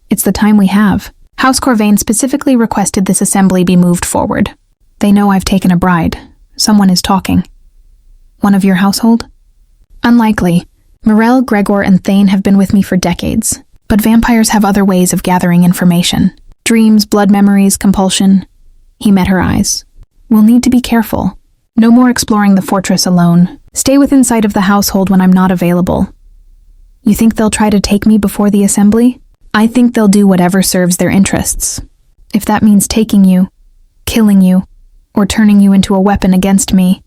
It's the time we have. House Corvain specifically requested this assembly be moved forward. They know I've taken a bride. Someone is talking. One of your household? Unlikely. Morel, Gregor, and Thane have been with me for decades, but vampires have other ways of gathering information. Dreams, blood memories, compulsion. He met her eyes. We'll need to be careful. No more exploring the fortress alone. Stay within sight of the household when I'm not available. You think they'll try to take me before the assembly? I think they'll do whatever serves their interests. If that means taking you, killing you, or turning you into a weapon against me,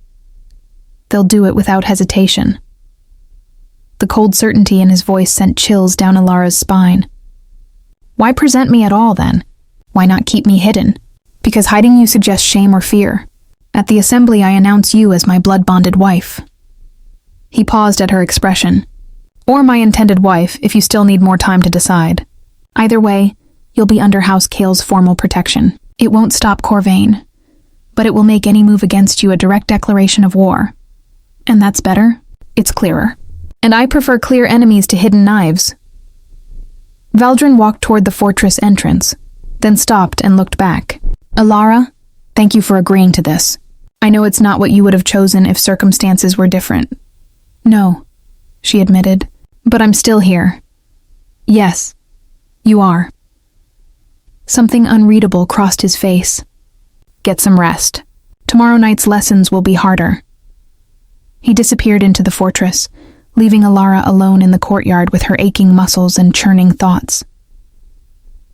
they'll do it without hesitation. The cold certainty in his voice sent chills down Alara's spine. Why present me at all, then? Why not keep me hidden? Because hiding you suggests shame or fear. At the assembly, I announce you as my blood-bonded wife. He paused at her expression. Or my intended wife, if you still need more time to decide. Either way, you'll be under House Kale's formal protection. It won't stop Corvain, but it will make any move against you a direct declaration of war. And that's better. It's clearer. And I prefer clear enemies to hidden knives. Valdrin walked toward the fortress entrance, then stopped and looked back. Alara, thank you for agreeing to this. I know it's not what you would have chosen if circumstances were different. No, she admitted, but I'm still here. Yes, you are. Something unreadable crossed his face. Get some rest. Tomorrow night's lessons will be harder. He disappeared into the fortress, leaving Alara alone in the courtyard with her aching muscles and churning thoughts.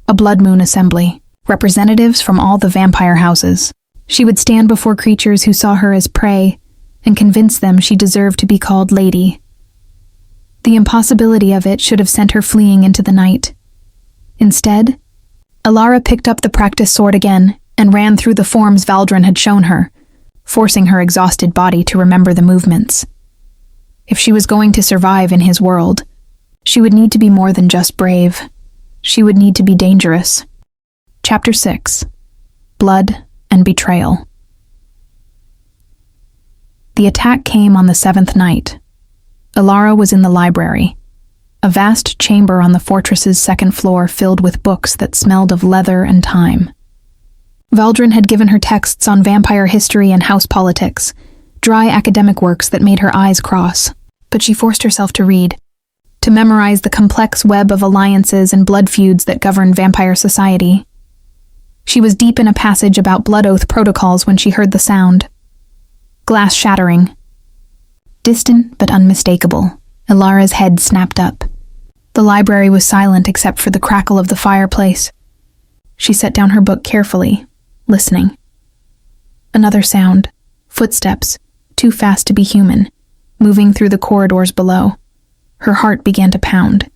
A blood moon assembly, representatives from all the vampire houses. She would stand before creatures who saw her as prey and convince them she deserved to be called lady. The impossibility of it should have sent her fleeing into the night. Instead, Alara picked up the practice sword again and ran through the forms Valdrin had shown her, forcing her exhausted body to remember the movements. If she was going to survive in his world, she would need to be more than just brave. She would need to be dangerous. Chapter 6. Blood and Betrayal. The attack came on the 7th night. Alara was in the library, a vast chamber on the fortress's 2nd floor filled with books that smelled of leather and time. Valdrin had given her texts on vampire history and house politics, dry academic works that made her eyes cross, but she forced herself to read, to memorize the complex web of alliances and blood feuds that govern vampire society. She was deep in a passage about blood oath protocols when she heard the sound. Glass shattering. Distant but unmistakable, Alara's head snapped up. The library was silent except for the crackle of the fireplace. She set down her book carefully, listening. Another sound, footsteps, too fast to be human, moving through the corridors below. Her heart began to pound.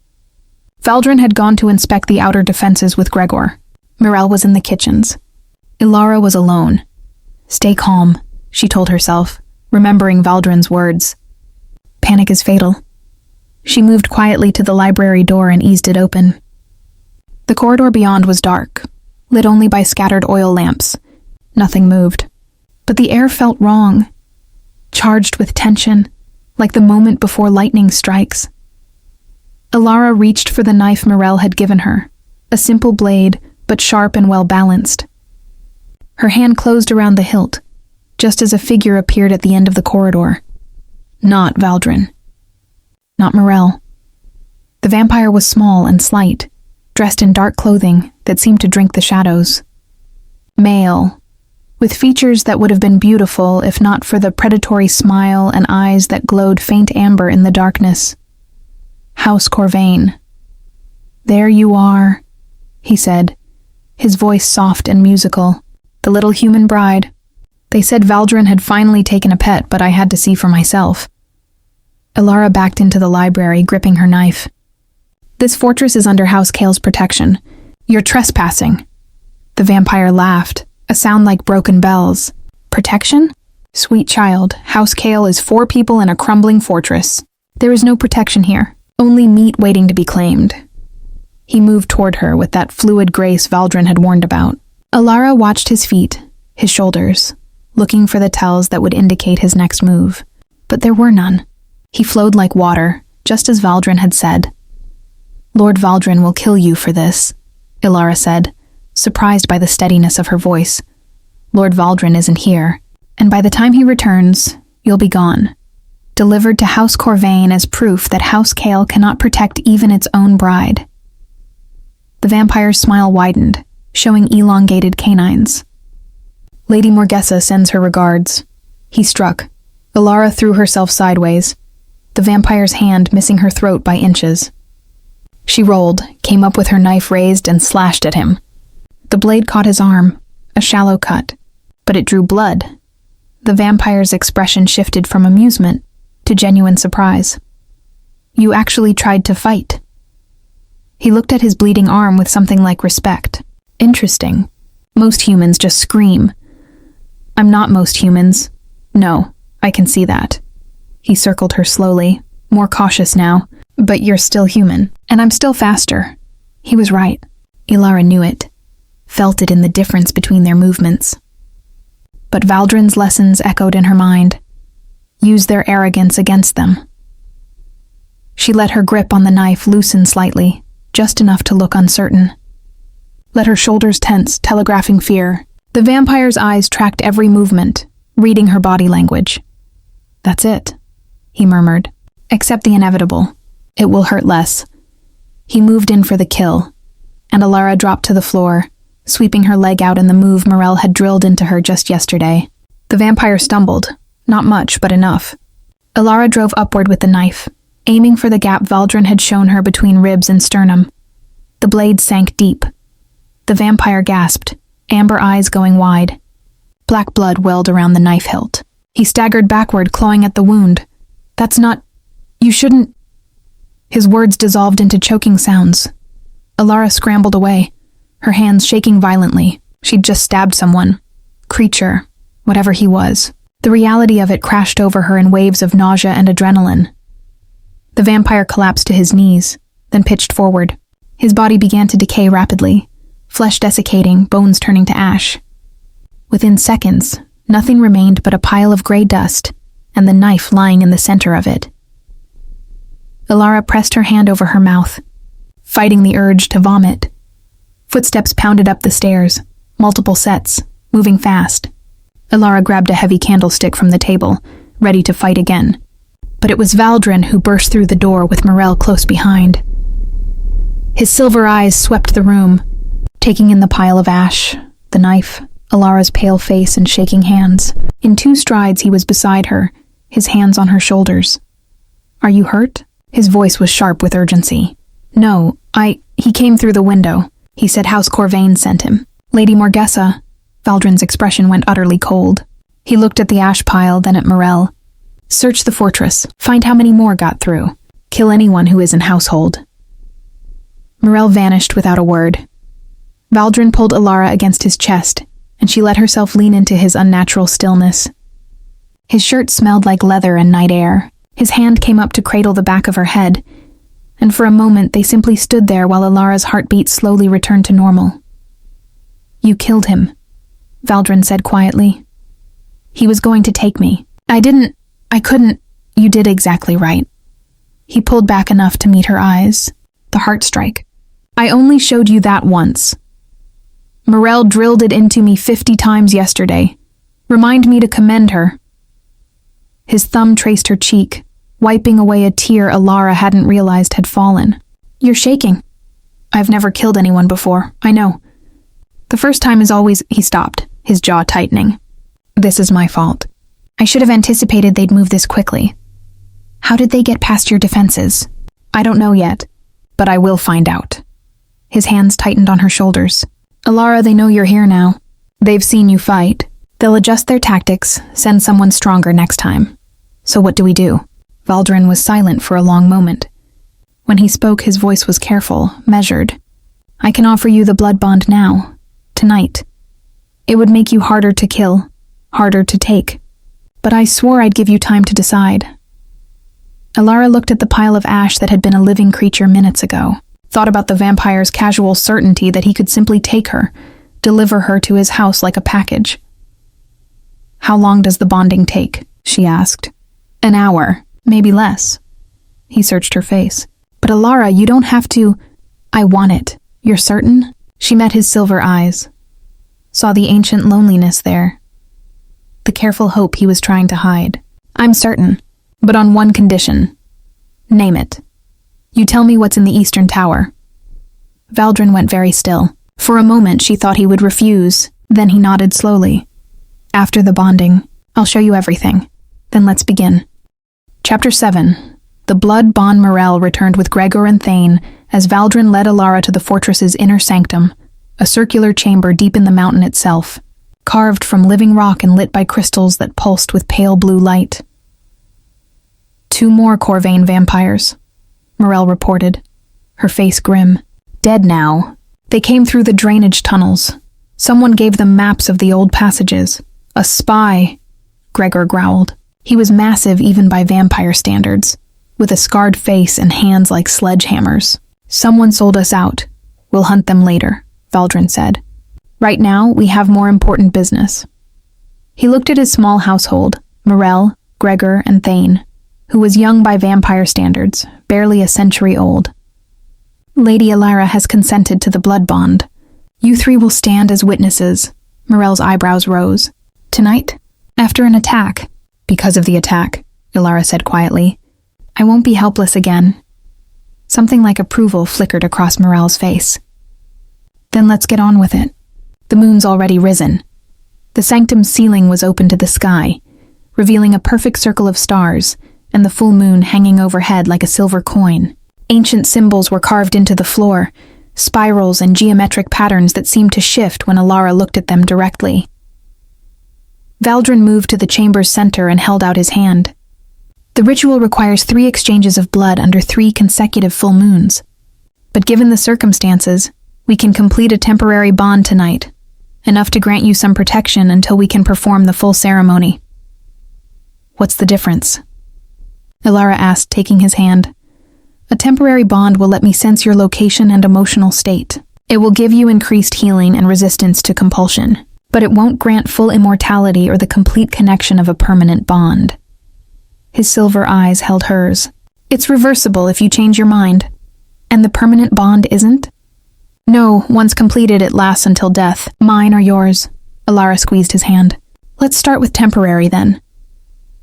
Valdrin had gone to inspect the outer defenses with Gregor. Mirelle was in the kitchens. Alara was alone. Stay calm, she told herself, remembering Valdrin's words. Panic is fatal. She moved quietly to the library door and eased it open. The corridor beyond was dark, lit only by scattered oil lamps. Nothing moved. But the air felt wrong, charged with tension, like the moment before lightning strikes. Alara reached for the knife Mirelle had given her, a simple blade, but sharp and well-balanced. Her hand closed around the hilt, just as a figure appeared at the end of the corridor. Not Valdrin. Not Mirelle. The vampire was small and slight, dressed in dark clothing that seemed to drink the shadows. Male, with features that would have been beautiful if not for the predatory smile and eyes that glowed faint amber in the darkness. House Corvain. There you are, he said, his voice soft and musical. The little human bride. They said Valdrin had finally taken a pet, but I had to see for myself. Alara backed into the library, gripping her knife. This fortress is under House Kale's protection. You're trespassing. The vampire laughed, a sound like broken bells. Protection? Sweet child, House Kale is 4 people in a crumbling fortress. There is no protection here, only meat waiting to be claimed. He moved toward her with that fluid grace Valdrin had warned about. Alara watched his feet, his shoulders, looking for the tells that would indicate his next move. But there were none. He flowed like water, just as Valdrin had said. Lord Valdrin will kill you for this, Alara said, surprised by the steadiness of her voice. Lord Valdrin isn't here, and by the time he returns, you'll be gone. Delivered to House Corvain as proof that House Kale cannot protect even its own bride. The vampire's smile widened, showing elongated canines. Lady Morgessa sends her regards. He struck. Alara threw herself sideways, the vampire's hand missing her throat by inches. She rolled, came up with her knife raised, and slashed at him. The blade caught his arm, a shallow cut, but it drew blood. The vampire's expression shifted from amusement to genuine surprise. You actually tried to fight. He looked at his bleeding arm with something like respect. Interesting. Most humans just scream. I'm not most humans. No, I can see that. He circled her slowly, more cautious now. But you're still human, and I'm still faster. He was right. Ilara knew it, felt it in the difference between their movements. But Valdrin's lessons echoed in her mind. Use their arrogance against them. She let her grip on the knife loosen slightly, just enough to look uncertain. Let her shoulders tense, telegraphing fear. The vampire's eyes tracked every movement, reading her body language. That's it, he murmured. Accept the inevitable. It will hurt less. He moved in for the kill, and Ilara dropped to the floor, sweeping her leg out in the move Morel had drilled into her just yesterday. The vampire stumbled, not much, but enough. Ilara drove upward with the knife, aiming for the gap Valdrin had shown her between ribs and sternum. The blade sank deep. The vampire gasped, amber eyes going wide. Black blood welled around the knife hilt. He staggered backward, clawing at the wound. That's not... You shouldn't... His words dissolved into choking sounds. Ilara scrambled away, her hands shaking violently. She'd just stabbed someone. Creature, whatever he was. The reality of it crashed over her in waves of nausea and adrenaline. The vampire collapsed to his knees, then pitched forward. His body began to decay rapidly, flesh desiccating, bones turning to ash. Within seconds, nothing remained but a pile of gray dust, and the knife lying in the center of it. Ilara pressed her hand over her mouth, fighting the urge to vomit. Footsteps pounded up the stairs, multiple sets, moving fast. Ilara grabbed a heavy candlestick from the table, ready to fight again. But it was Valdrin who burst through the door with Morel close behind. His silver eyes swept the room, taking in the pile of ash, the knife, Ilara's pale face and shaking hands. In 2 strides he was beside her, his hands on her shoulders. Are you hurt? His voice was sharp with urgency. No, he came through the window. He said House Corvain sent him. Lady Morgessa. Valdrin's expression went utterly cold. He looked at the ash pile, then at Morel. Search the fortress. Find how many more got through. Kill anyone who isn't household. Morel vanished without a word. Valdrin pulled Ilara against his chest, and she let herself lean into his unnatural stillness. His shirt smelled like leather and night air. His hand came up to cradle the back of her head, and for a moment they simply stood there while Ilara's heartbeat slowly returned to normal. You killed him, Valdrin said quietly. He was going to take me. I couldn't. You did exactly right. He pulled back enough to meet her eyes. The heart strike. I only showed you that once. Morel drilled it into me 50 times yesterday. Remind me to commend her. His thumb traced her cheek, wiping away a tear Ilara hadn't realized had fallen. You're shaking. I've never killed anyone before, I know. The first time is always... He stopped, his jaw tightening. This is my fault. I should have anticipated they'd move this quickly. How did they get past your defenses? I don't know yet, but I will find out. His hands tightened on her shoulders. Ilara, they know you're here now. They've seen you fight. They'll adjust their tactics, send someone stronger next time. So what do we do? Valdrin was silent for a long moment. When he spoke, his voice was careful, measured. I can offer you the blood bond now, tonight. It would make you harder to kill, harder to take. But I swore I'd give you time to decide. Ilara looked at the pile of ash that had been a living creature minutes ago, thought about the vampire's casual certainty that he could simply take her, deliver her to his house like a package. How long does the bonding take? She asked. An hour, maybe less. He searched her face. But Ilara, you don't have to... I want it. You're certain? She met his silver eyes, saw the ancient loneliness there, the careful hope he was trying to hide. I'm certain, but on one condition. Name it. You tell me what's in the Eastern Tower. Valdrin went very still. For a moment she thought he would refuse, then he nodded slowly. After the bonding, I'll show you everything. Then let's begin. Chapter 7. The blood bond Morel returned with Gregor and Thane as Valdrin led Ilara to the fortress's inner sanctum, a circular chamber deep in the mountain itself, carved from living rock and lit by crystals that pulsed with pale blue light. 2 more Corvain vampires, Morel reported, her face grim. Dead now. They came through the drainage tunnels. Someone gave them maps of the old passages. A spy, Gregor growled. He was massive even by vampire standards. with a scarred face and hands like sledgehammers. "Someone sold us out. We'll hunt them later," Valdrin said. "Right now, we have more important business." He looked at his small household, Morel, Gregor, and Thane, who was young by vampire standards, barely a century old. "Lady Alara has consented to the blood bond. You three will stand as witnesses." Morel's eyebrows rose. "Tonight? After an attack?" "Because of the attack," Alara said quietly. "I won't be helpless again." Something like approval flickered across Morel's face. "Then let's get on with it. The moon's already risen." The sanctum's ceiling was open to the sky, revealing a perfect circle of stars and the full moon hanging overhead like a silver coin. Ancient symbols were carved into the floor, spirals and geometric patterns that seemed to shift when Alara looked at them directly. Valdrin moved to the chamber's center and held out his hand. "The ritual requires 3 exchanges of blood under 3 consecutive full moons. But given the circumstances, we can complete a temporary bond tonight, enough to grant you some protection until we can perform the full ceremony." "What's the difference?" Alara asked, taking his hand. "A temporary bond will let me sense your location and emotional state. It will give you increased healing and resistance to compulsion, but it won't grant full immortality or the complete connection of a permanent bond." His silver eyes held hers. "It's reversible if you change your mind. And the permanent bond isn't?" "No, once completed it lasts until death. Mine or yours." Alara squeezed his hand. "Let's start with temporary then."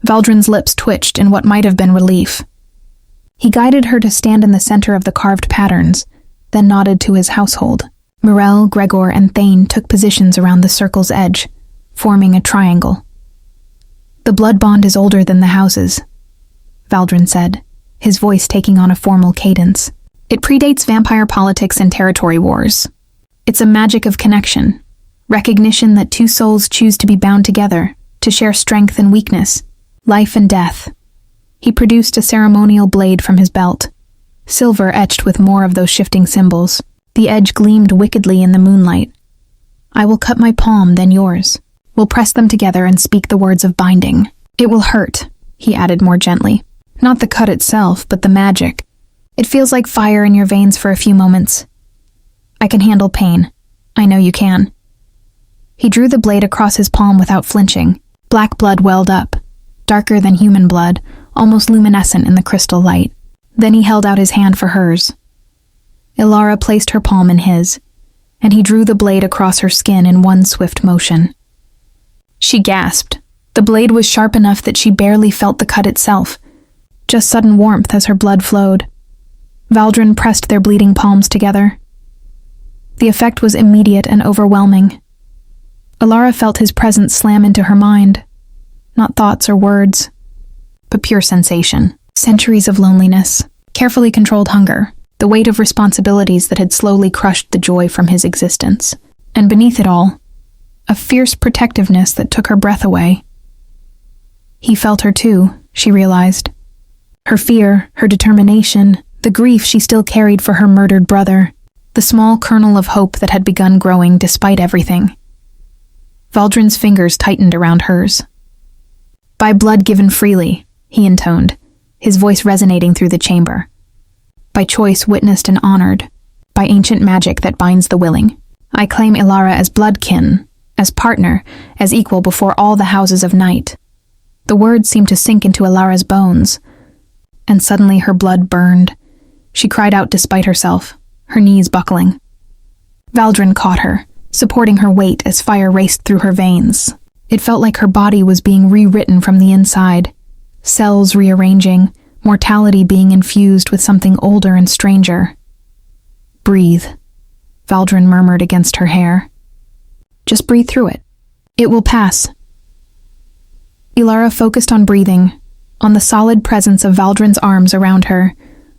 Valdrin's lips twitched in what might have been relief. He guided her to stand in the center of the carved patterns, then nodded to his household. Morel, Gregor, and Thane took positions around the circle's edge, forming a triangle. "The blood bond is older than the houses," Valdrin said, his voice taking on a formal cadence. "It predates vampire politics and territory wars. It's a magic of connection, recognition that 2 souls choose to be bound together, to share strength and weakness, life and death." He produced a ceremonial blade from his belt, silver etched with more of those shifting symbols. The edge gleamed wickedly in the moonlight. "I will cut my palm, then yours. We'll press them together and speak the words of binding. It will hurt," he added more gently. "Not the cut itself, but the magic. It feels like fire in your veins for a few moments. I can handle pain. I know you can." He drew the blade across his palm without flinching. Black blood welled up, darker than human blood, almost luminescent in the crystal light. Then he held out his hand for hers. Alara placed her palm in his, and he drew the blade across her skin in one swift motion. She gasped. The blade was sharp enough that she barely felt the cut itself, just sudden warmth as her blood flowed. Valdrin pressed their bleeding palms together. The effect was immediate and overwhelming. Alara felt his presence slam into her mind. Not thoughts or words, but pure sensation. Centuries of loneliness, carefully controlled hunger, the weight of responsibilities that had slowly crushed the joy from his existence. And beneath it all, a fierce protectiveness that took her breath away. He felt her too, she realized. Her fear, her determination, the grief she still carried for her murdered brother, the small kernel of hope that had begun growing despite everything. Valdrin's fingers tightened around hers. "By blood given freely," he intoned, his voice resonating through the chamber. "By choice witnessed and honored, by ancient magic that binds the willing. I claim Alara as bloodkin, as partner, as equal before all the houses of night." The words seemed to sink into Alara's bones, and suddenly her blood burned. She cried out despite herself, her knees buckling. Valdrin caught her, supporting her weight as fire raced through her veins. It felt like her body was being rewritten from the inside, cells rearranging, mortality being infused with something older and stranger. "Breathe," Valdrin murmured against her hair. "Just breathe through it. It will pass." Alara focused on breathing, on the solid presence of Valdrin's arms around her,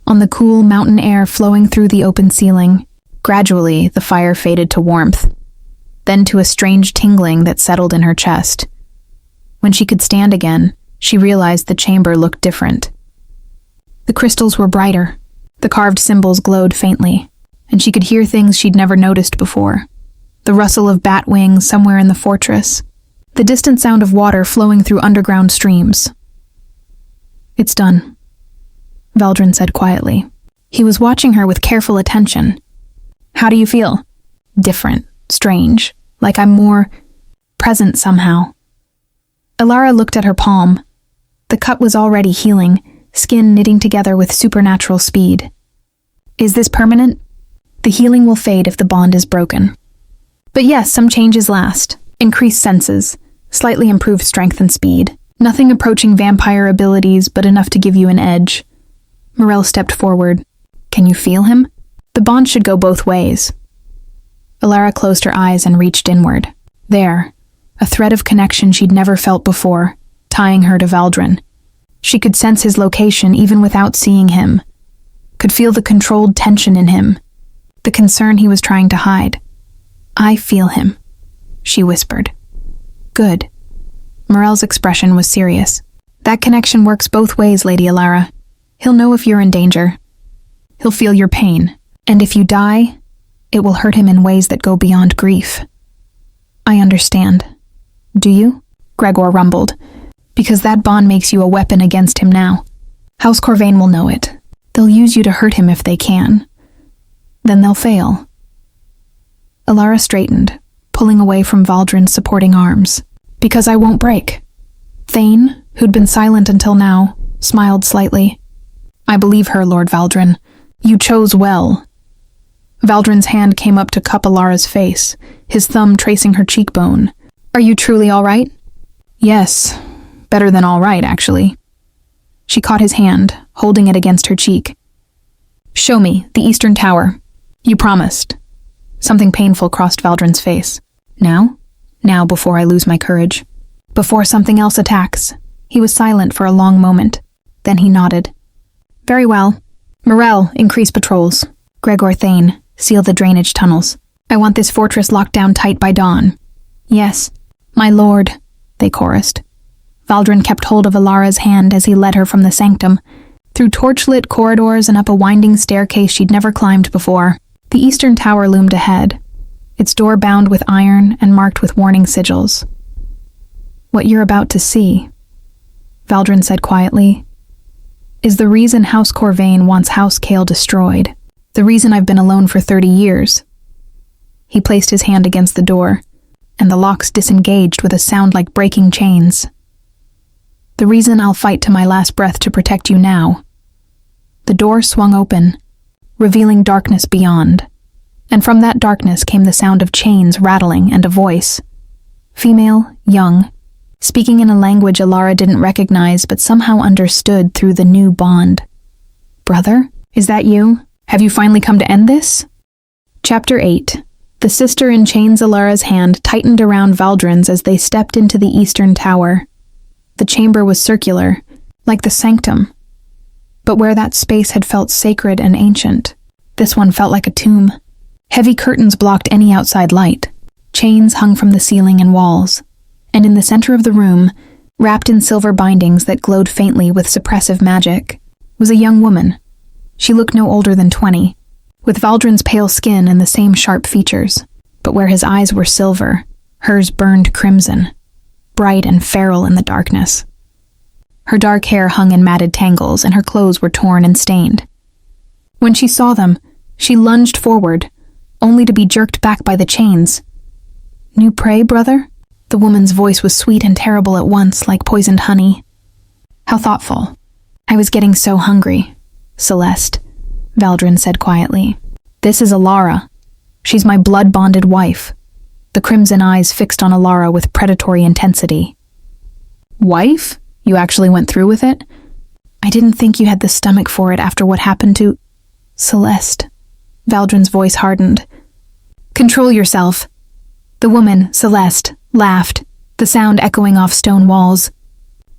on the cool mountain air flowing through the open ceiling. Gradually, the fire faded to warmth, then to a strange tingling that settled in her chest. When she could stand again, she realized the chamber looked different. The crystals were brighter, the carved symbols glowed faintly, and she could hear things she'd never noticed before. The rustle of bat wings somewhere in the fortress, the distant sound of water flowing through underground streams. "It's done." Valdrin said quietly. He was watching her with careful attention. How do you feel? Different, strange, like I'm more present somehow. Alara looked at her palm. The cut was already healing, skin knitting together with supernatural speed. Is this permanent? The healing will fade if the bond is broken. But yes, some changes last. Increased senses, slightly improved strength and speed. Nothing approaching vampire abilities, but enough to give you an edge. Morel stepped forward. Can you feel him? The bond should go both ways. Alara closed her eyes and reached inward. There, a thread of connection she'd never felt before, tying her to Valdrin. She could sense his location even without seeing him. Could feel the controlled tension in him, the concern he was trying to hide. I feel him, she whispered. Good. Morel's expression was serious. That connection works both ways, Lady Alara. He'll know if you're in danger. He'll feel your pain, and if you die, it will hurt him in ways that go beyond grief. I understand. Do you? Gregor rumbled. Because that bond makes you a weapon against him now. House Corvain will know it. They'll use you to hurt him if they can. Then they'll fail. Alara straightened, pulling away from Valdrin's supporting arms. Because I won't break. Thane, who'd been silent until now, smiled slightly. I believe her, Lord Valdrin. You chose well. Valdrin's hand came up to cup Alara's face, his thumb tracing her cheekbone. Are you truly all right? Yes. Better than all right, actually. She caught his hand, holding it against her cheek. Show me, the Eastern Tower. You promised. Something painful crossed Valdrin's face. Now? Now, before I lose my courage. Before something else attacks. He was silent for a long moment. Then he nodded. Very well. Morel, increase patrols. Gregor Thane, seal the drainage tunnels. I want this fortress locked down tight by dawn. Yes, my lord, they chorused. Valdrin kept hold of Alara's hand as he led her from the sanctum, through torchlit corridors and up a winding staircase she'd never climbed before. The Eastern Tower loomed ahead, its door bound with iron and marked with warning sigils. What you're about to see, Valdrin said quietly, is the reason House Corvain wants House Cale destroyed. The reason I've been alone for 30 years. He placed his hand against the door, and the locks disengaged with a sound like breaking chains. The reason I'll fight to my last breath to protect you now. The door swung open, revealing darkness beyond, and from that darkness came the sound of chains rattling and a voice. Female, young, speaking in a language Alara didn't recognize but somehow understood through the new bond. Brother, is that you? Have you finally come to end this? Chapter 8. The sister in chains Alara's hand tightened around Valdrin's as they stepped into the Eastern Tower. The chamber was circular, like the sanctum. But where that space had felt sacred and ancient, this one felt like a tomb. Heavy curtains blocked any outside light. Chains hung from the ceiling and walls. And in the center of the room, wrapped in silver bindings that glowed faintly with suppressive magic, was a young woman. She looked no older than 20, with Valdrin's pale skin and the same sharp features, but where his eyes were silver, hers burned crimson, bright and feral in the darkness. Her dark hair hung in matted tangles, and her clothes were torn and stained. When she saw them, she lunged forward, only to be jerked back by the chains. New prey, brother? The woman's voice was sweet and terrible at once, like poisoned honey. How thoughtful. I was getting so hungry. Celeste, Valdrin said quietly. This is Alara. She's my blood-bonded wife. The crimson eyes fixed on Alara with predatory intensity. Wife? You actually went through with it? I didn't think you had the stomach for it after what happened to... Celeste. Valdrin's voice hardened. Control yourself. The woman, Celeste, laughed, the sound echoing off stone walls.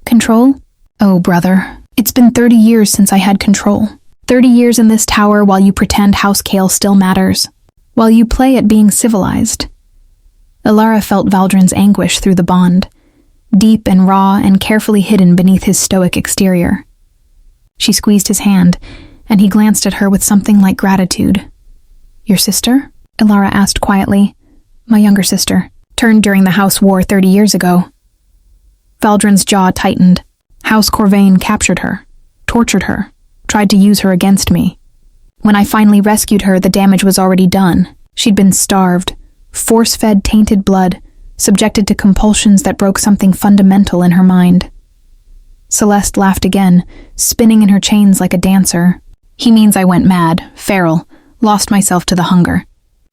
Control? Oh, brother. It's been 30 years since I had control. 30 years in this tower while you pretend House Cale still matters. While you play at being civilized. Alara felt Valdrin's anguish through the bond, deep and raw and carefully hidden beneath his stoic exterior. She squeezed his hand, and he glanced at her with something like gratitude. Your sister? Alara asked quietly. My younger sister, turned during the House War 30 years ago. Valdrin's jaw tightened. House Corvain captured her, tortured her, tried to use her against me. When I finally rescued her, the damage was already done. She'd been starved, force-fed tainted blood, subjected to compulsions that broke something fundamental in her mind. Celeste laughed again, spinning in her chains like a dancer. He means I went mad, feral, lost myself to the hunger.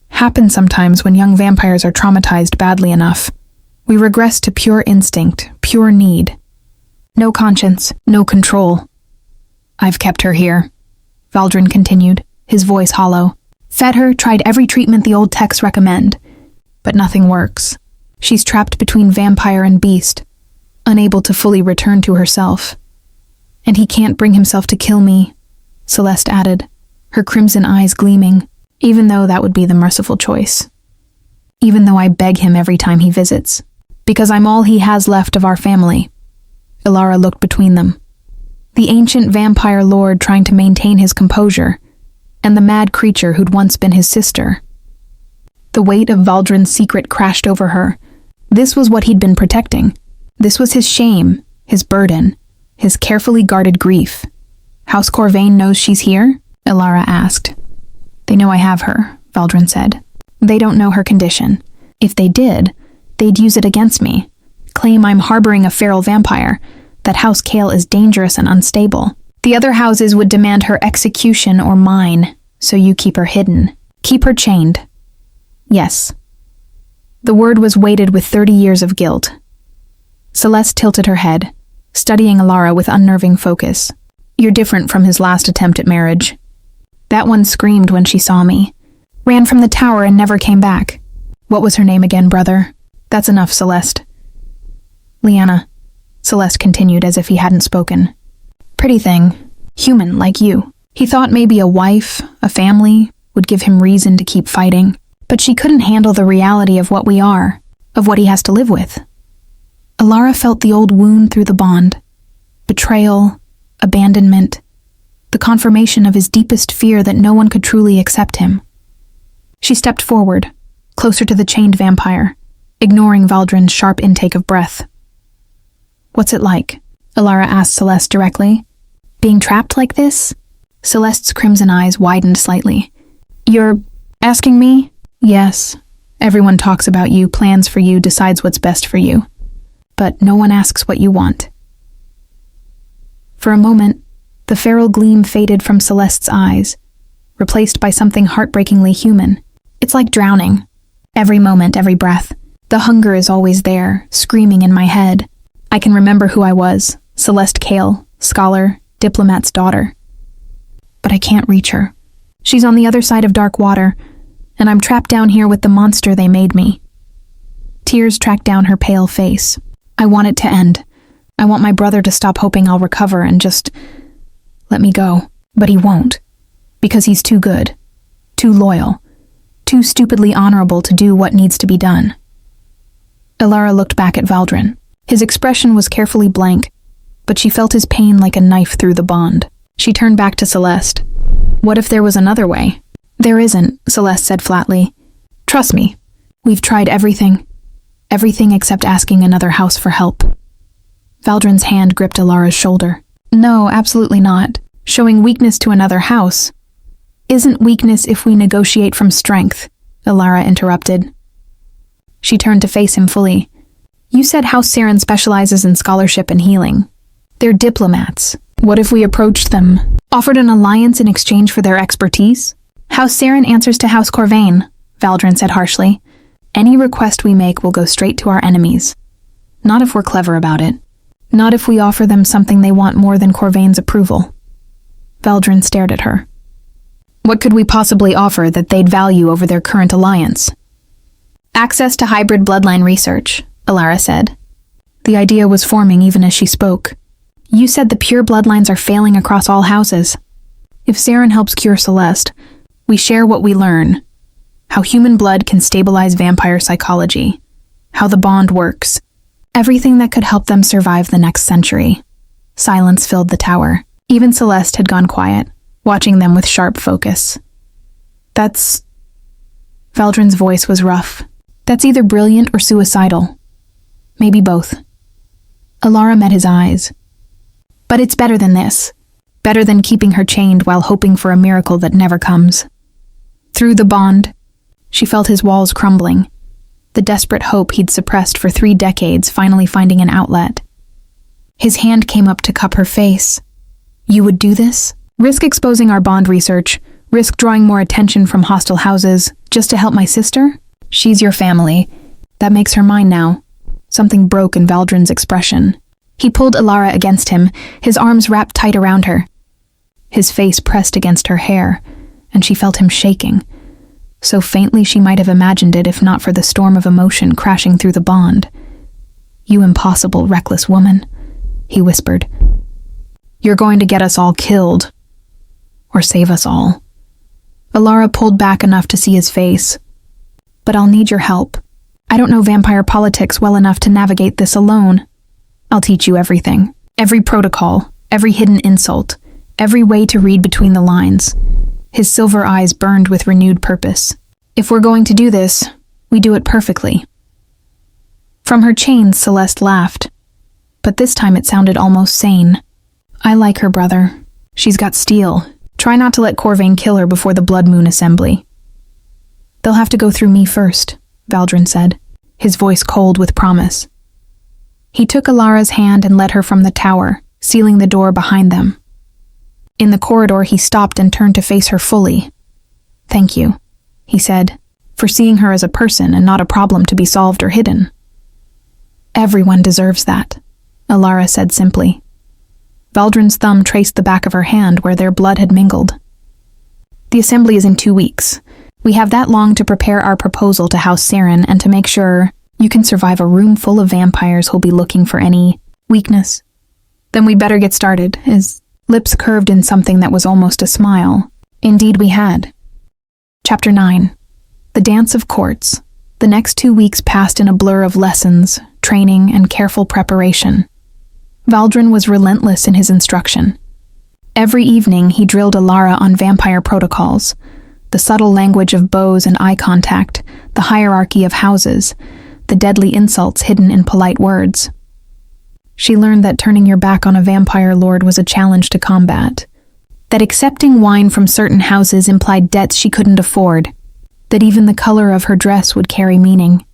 Happens sometimes when young vampires are traumatized badly enough. We regress to pure instinct, pure need. No conscience, no control. I've kept her here, Valdrin continued, his voice hollow. Fed her, tried every treatment the old texts recommend. But nothing works. She's trapped between vampire and beast, unable to fully return to herself. And he can't bring himself to kill me, Celeste added, her crimson eyes gleaming, even though that would be the merciful choice. Even though I beg him every time he visits. Because I'm all he has left of our family. Ilara looked between them. The ancient vampire lord trying to maintain his composure, and the mad creature who'd once been his sister. The weight of Valdrin's secret crashed over her. This was what he'd been protecting. This was his shame, his burden, his carefully guarded grief. House Corvain knows she's here? Ilara asked. They know I have her, Valdrin said. They don't know her condition. If they did, they'd use it against me. Claim I'm harboring a feral vampire, that House Kale is dangerous and unstable. The other houses would demand her execution or mine, so you keep her hidden. Keep her chained. Yes. The word was weighted with 30 years of guilt. Celeste tilted her head, studying Ilara with unnerving focus. You're different from his last attempt at marriage. That one screamed when she saw me. Ran from the tower and never came back. What was her name again, brother? That's enough, Celeste. Liana, Celeste continued as if he hadn't spoken. Pretty thing. Human, like you. He thought maybe a wife, a family, would give him reason to keep fighting. But she couldn't handle the reality of what we are, of what he has to live with. Ilara felt the old wound through the bond. Betrayal, abandonment, the confirmation of his deepest fear that no one could truly accept him. She stepped forward, closer to the chained vampire, ignoring Valdrin's sharp intake of breath. What's it like? Ilara asked Celeste directly. Being trapped like this? Celeste's crimson eyes widened slightly. You're asking me? Yes. Everyone talks about you, plans for you, decides what's best for you. But no one asks what you want. For a moment, the feral gleam faded from Celeste's eyes, replaced by something heartbreakingly human. It's like drowning. Every moment, every breath. The hunger is always there, screaming in my head. I can remember who I was, Celeste Kale, scholar, diplomat's daughter. But I can't reach her. She's on the other side of dark water, and I'm trapped down here with the monster they made me. Tears tracked down her pale face. I want it to end. I want my brother to stop hoping I'll recover and just let me go. But he won't. Because he's too good. Too loyal. Too stupidly honorable to do what needs to be done. Ilara looked back at Valdrin. His expression was carefully blank, but she felt his pain like a knife through the bond. She turned back to Celeste. What if there was another way? There isn't, Celeste said flatly. Trust me. We've tried everything. Everything except asking another house for help. Valdrin's hand gripped Ilara's shoulder. No, absolutely not. Showing weakness to another house isn't weakness if we negotiate from strength, Ilara interrupted. She turned to face him fully. You said House Saren specializes in scholarship and healing. They're diplomats. What if we approached them, offered an alliance in exchange for their expertise? House Saren answers to House Corvain, Valdrin said harshly. Any request we make will go straight to our enemies. Not if we're clever about it. Not if we offer them something they want more than Corvain's approval. Valdrin stared at her. What could we possibly offer that they'd value over their current alliance? Access to hybrid bloodline research, Ilara said. The idea was forming even as she spoke. You said the pure bloodlines are failing across all houses. If Saren helps cure Celeste, we share what we learn. How human blood can stabilize vampire psychology. How the bond works. Everything that could help them survive the next century. Silence filled the tower. Even Celeste had gone quiet, watching them with sharp focus. That's... Valdrin's voice was rough. That's either brilliant or suicidal. Maybe both. Ilara met his eyes. But it's better than this. Better than keeping her chained while hoping for a miracle that never comes. Through the bond, she felt his walls crumbling, the desperate hope he'd suppressed for 3 decades finally finding an outlet. His hand came up to cup her face. You would do this? Risk exposing our bond research, risk drawing more attention from hostile houses, just to help my sister? She's your family. That makes her mine now. Something broke in Valdrin's expression. He pulled Alara against him, his arms wrapped tight around her. His face pressed against her hair, and she felt him shaking. So faintly she might have imagined it if not for the storm of emotion crashing through the bond. You impossible, reckless woman, he whispered. You're going to get us all killed. Or save us all. Alara pulled back enough to see his face. But I'll need your help. I don't know vampire politics well enough to navigate this alone. I'll teach you everything. Every protocol, every hidden insult, every way to read between the lines. His silver eyes burned with renewed purpose. If we're going to do this, we do it perfectly. From her chains, Celeste laughed. But this time it sounded almost sane. I like her, brother. She's got steel. Try not to let Corvain kill her before the Blood Moon Assembly. They'll have to go through me first, Valdrin said, his voice cold with promise. He took Alara's hand and led her from the tower, sealing the door behind them. In the corridor, he stopped and turned to face her fully. Thank you, he said, for seeing her as a person and not a problem to be solved or hidden. Everyone deserves that, Alara said simply. Valdrin's thumb traced the back of her hand where their blood had mingled. The assembly is in 2 weeks. We have that long to prepare our proposal to House Saren and to make sure you can survive a room full of vampires who'll be looking for any weakness. Then we better get started. His lips curved in something that was almost a smile. Indeed we had. Chapter 9. The Dance of Courts. The next 2 weeks passed in a blur of lessons, training, and careful preparation. Valdrin was relentless in his instruction. Every evening he drilled Alara on vampire protocols, the subtle language of bows and eye contact, the hierarchy of houses, the deadly insults hidden in polite words. She learned that turning your back on a vampire lord was a challenge to combat, that accepting wine from certain houses implied debts she couldn't afford, that even the color of her dress would carry meaning.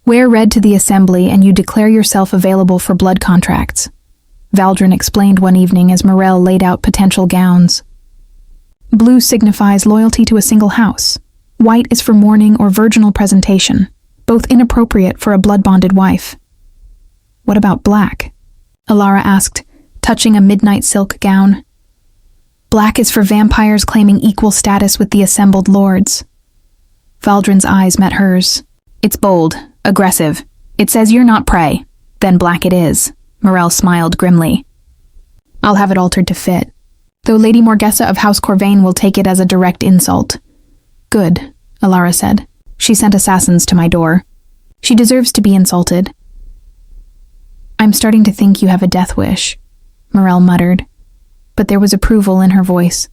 Wear red to the assembly and you declare yourself available for blood contracts, Valdrin explained one evening as Morel laid out potential gowns. Blue signifies loyalty to a single house. White is for mourning or virginal presentation, both inappropriate for a blood-bonded wife. What about black? Alara asked, touching a midnight silk gown. Black is for vampires claiming equal status with the assembled lords. Valdrin's eyes met hers. It's bold, aggressive. It says you're not prey. Then black it is. Morel smiled grimly. I'll have it altered to fit, though Lady Morgessa of House Corvain will take it as a direct insult. Good, Alara said. She sent assassins to my door. She deserves to be insulted. I'm starting to think you have a death wish, Morel muttered, but there was approval in her voice.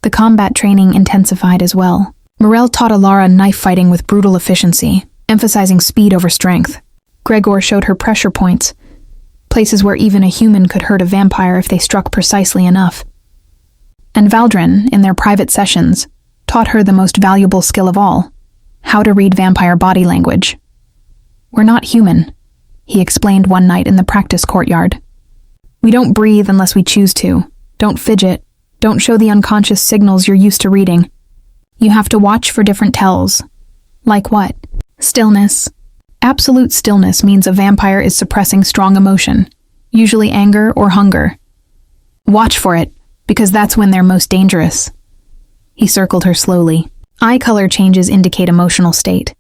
The combat training intensified as well. Morel taught Alara knife fighting with brutal efficiency, emphasizing speed over strength. Gregor showed her pressure points, places where even a human could hurt a vampire if they struck precisely enough. And Valdrin, in their private sessions, taught her the most valuable skill of all, how to read vampire body language. We're not human, he explained one night in the practice courtyard. We don't breathe unless we choose to, don't fidget, don't show the unconscious signals you're used to reading. You have to watch for different tells. Like what? Stillness. Absolute stillness means a vampire is suppressing strong emotion, usually anger or hunger. Watch for it, because that's when they're most dangerous. He circled her slowly. Eye color changes indicate emotional state.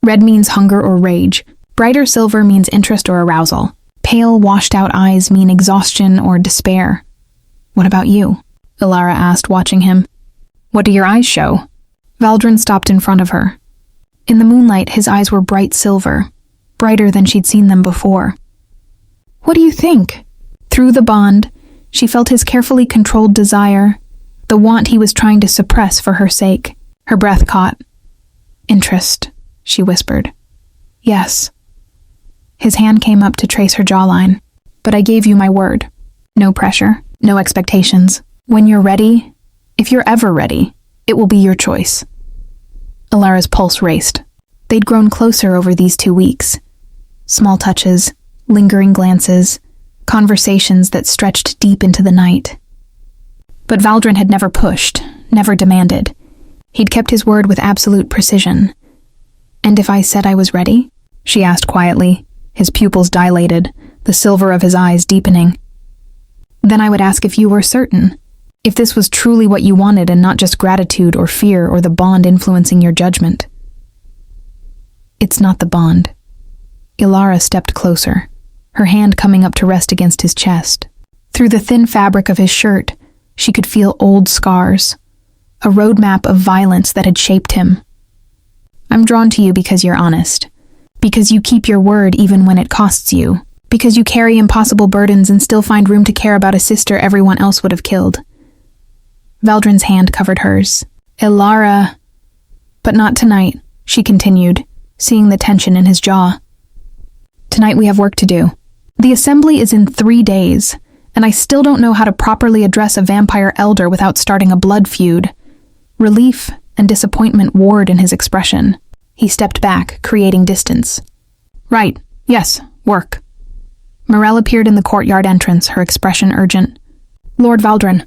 Red means hunger or rage. Brighter silver means interest or arousal. Pale, washed-out eyes mean exhaustion or despair. What about you? Alara asked, watching him. What do your eyes show? Valdrin stopped in front of her. In the moonlight, his eyes were bright silver, brighter than she'd seen them before. What do you think? Through the bond, she felt his carefully controlled desire, the want he was trying to suppress for her sake. Her breath caught. Interest, she whispered. Yes. His hand came up to trace her jawline. But I gave you my word. No pressure. No expectations. When you're ready, if you're ever ready, it will be your choice. Alara's pulse raced. They'd grown closer over these 2 weeks. Small touches, lingering glances, conversations that stretched deep into the night. But Valdrin had never pushed, never demanded. He'd kept his word with absolute precision. "And if I said I was ready?" she asked quietly, his pupils dilated, the silver of his eyes deepening. "Then I would ask if you were certain, if this was truly what you wanted and not just gratitude or fear or the bond influencing your judgment." "It's not the bond." Alara stepped closer, her hand coming up to rest against his chest. Through the thin fabric of his shirt, she could feel old scars, a roadmap of violence that had shaped him. "I'm drawn to you because you're honest, because you keep your word even when it costs you, because you carry impossible burdens and still find room to care about a sister everyone else would have killed." Valdrin's hand covered hers. "Alara..." "But not tonight," she continued, seeing the tension in his jaw. "Tonight we have work to do. The assembly is in 3 days, and I still don't know how to properly address a vampire elder without starting a blood feud." Relief and disappointment warred in his expression. He stepped back, creating distance. "Right, yes, work." Morel appeared in the courtyard entrance, her expression urgent. "Lord Valdrin,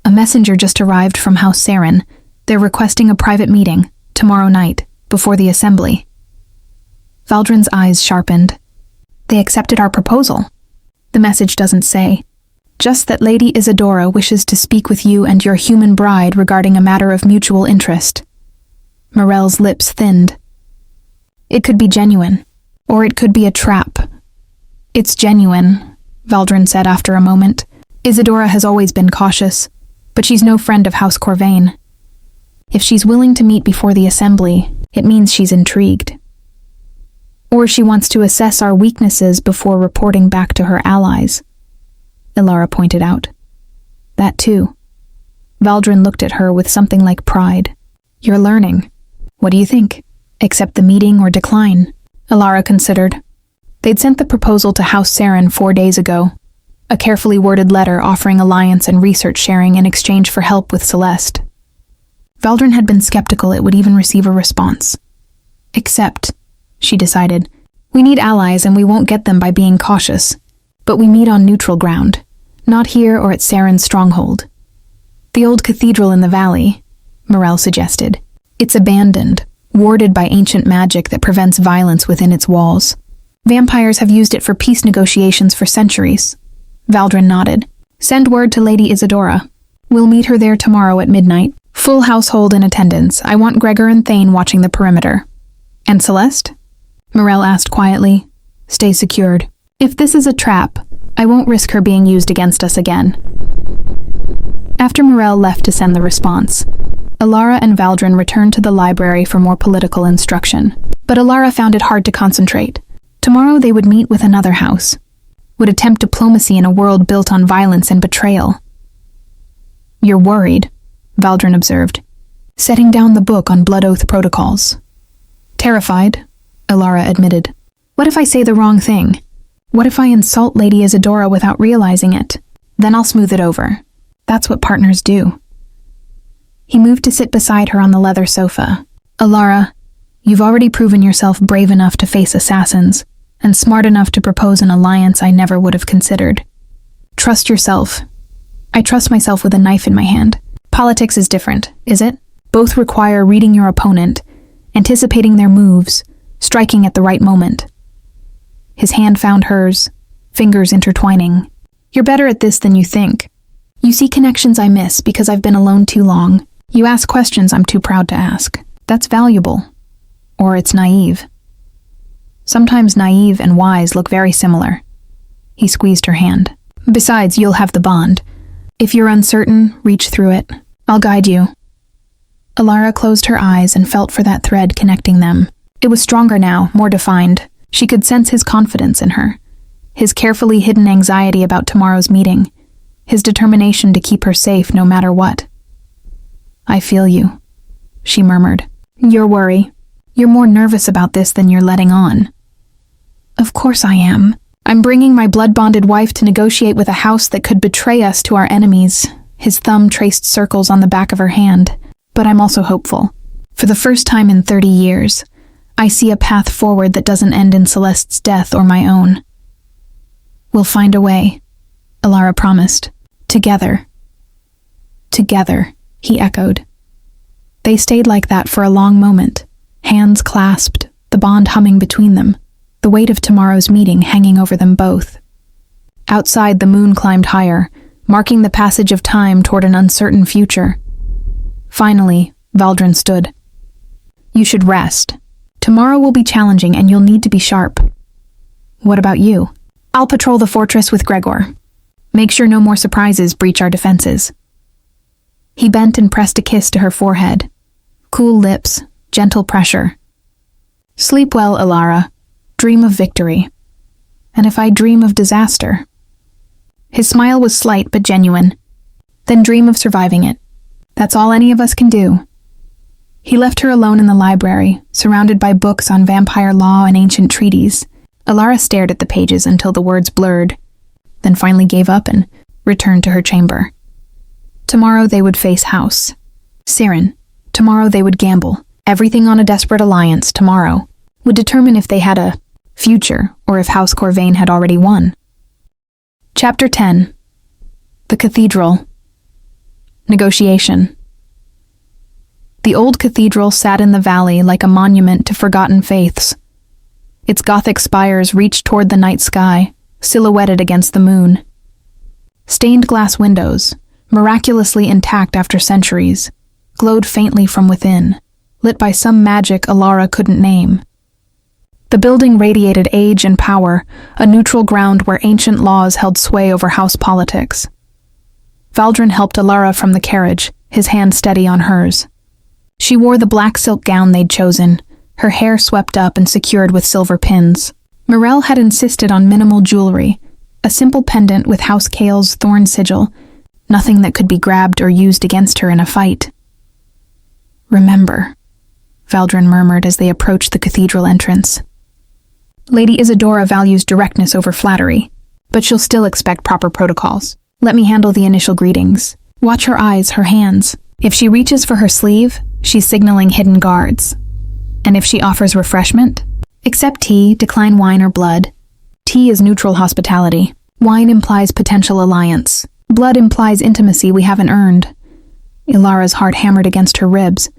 a messenger just arrived from House Saren. They're requesting a private meeting, tomorrow night, before the assembly." Valdrin's eyes sharpened. "They accepted our proposal." "The message doesn't say. Just that Lady Isadora wishes to speak with you and your human bride regarding a matter of mutual interest." Morel's lips thinned. "It could be genuine, or it could be a trap." "It's genuine," Valdrin said after a moment. "Isadora has always been cautious, but she's no friend of House Corvain. If she's willing to meet before the assembly, it means she's intrigued. Or she wants to assess our weaknesses before reporting back to her allies," Alara pointed out. "That too." Valdrin looked at her with something like pride. "You're learning. What do you think? Accept the meeting or decline?" Alara considered. They'd sent the proposal to House Saren 4 days ago, a carefully worded letter offering alliance and research sharing in exchange for help with Celeste. Valdrin had been skeptical it would even receive a response. "Accept," she decided. "We need allies and we won't get them by being cautious. But we meet on neutral ground, not here or at Saren's stronghold. The old cathedral in the valley," Morel suggested. "It's abandoned, warded by ancient magic that prevents violence within its walls. Vampires have used it for peace negotiations for centuries." Valdrin nodded. "Send word to Lady Isadora. We'll meet her there tomorrow at midnight. Full household in attendance. I want Gregor and Thane watching the perimeter." "And Celeste?" Morel asked quietly. "Stay secured. If this is a trap, I won't risk her being used against us again." After Morel left to send the response, Alara and Valdrin returned to the library for more political instruction. But Alara found it hard to concentrate. Tomorrow they would meet with another house, would attempt diplomacy in a world built on violence and betrayal. "You're worried," Valdrin observed, setting down the book on blood oath protocols. "Terrified," Alara admitted. "What if I say the wrong thing? What if I insult Lady Isadora without realizing it? Then I'll smooth it over. That's what partners do." He moved to sit beside her on the leather sofa. "Alara, you've already proven yourself brave enough to face assassins, and smart enough to propose an alliance I never would have considered. Trust yourself." "I trust myself with a knife in my hand. Politics is different, is it? Both require reading your opponent, anticipating their moves, striking at the right moment." His hand found hers, fingers intertwining. "You're better at this than you think. You see connections I miss because I've been alone too long. You ask questions I'm too proud to ask. That's valuable. Or it's naive. Sometimes naive and wise look very similar." He squeezed her hand. "Besides, you'll have the bond. If you're uncertain, reach through it. I'll guide you." Alara closed her eyes and felt for that thread connecting them. It was stronger now, more defined. She could sense his confidence in her, his carefully hidden anxiety about tomorrow's meeting, his determination to keep her safe no matter what. "I feel you," she murmured. "Your worry. You're more nervous about this than you're letting on." "Of course I am," I'm bringing my blood-bonded wife to negotiate with a house that could betray us to our enemies. His thumb traced circles on the back of her hand. But I'm also hopeful. For the first time in 30 years, I see a path forward that doesn't end in Celeste's death or my own. We'll find a way, Alara promised. Together. Together, he echoed. They stayed like that for a long moment, hands clasped, the bond humming between them, the weight of tomorrow's meeting hanging over them both. Outside, the moon climbed higher, marking the passage of time toward an uncertain future. Finally, Valdrin stood. You should rest. Tomorrow will be challenging and you'll need to be sharp. What about you? I'll patrol the fortress with Gregor. Make sure no more surprises breach our defenses. He bent and pressed a kiss to her forehead. Cool lips, gentle pressure. Sleep well, Alara. Dream of victory. And if I dream of disaster? His smile was slight but genuine. Then dream of surviving it. That's all any of us can do. He left her alone in the library, surrounded by books on vampire law and ancient treaties. Alara stared at the pages until the words blurred, then finally gave up and returned to her chamber. Tomorrow they would face House Siren. Tomorrow they would gamble. Everything on a desperate alliance tomorrow would determine if they had a future or if House Corvain had already won. Chapter 10. The Cathedral. Negotiation. The old cathedral sat in the valley like a monument to forgotten faiths. Its Gothic spires reached toward the night sky, silhouetted against the moon. Stained glass windows, miraculously intact after centuries, glowed faintly from within, lit by some magic Alara couldn't name. The building radiated age and power, a neutral ground where ancient laws held sway over house politics. Valdrin helped Alara from the carriage, his hand steady on hers. She wore the black silk gown they'd chosen, her hair swept up and secured with silver pins. Morel had insisted on minimal jewelry, a simple pendant with House Kale's thorn sigil, nothing that could be grabbed or used against her in a fight. Remember, Valdrin murmured as they approached the cathedral entrance. Lady Isadora values directness over flattery, but she'll still expect proper protocols. Let me handle the initial greetings. Watch her eyes, her hands. If she reaches for her sleeve, she's signaling hidden guards. And if she offers refreshment, accept tea, decline wine or blood. Tea is neutral hospitality. Wine implies potential alliance. Blood implies intimacy we haven't earned. Ilara's heart hammered against her ribs,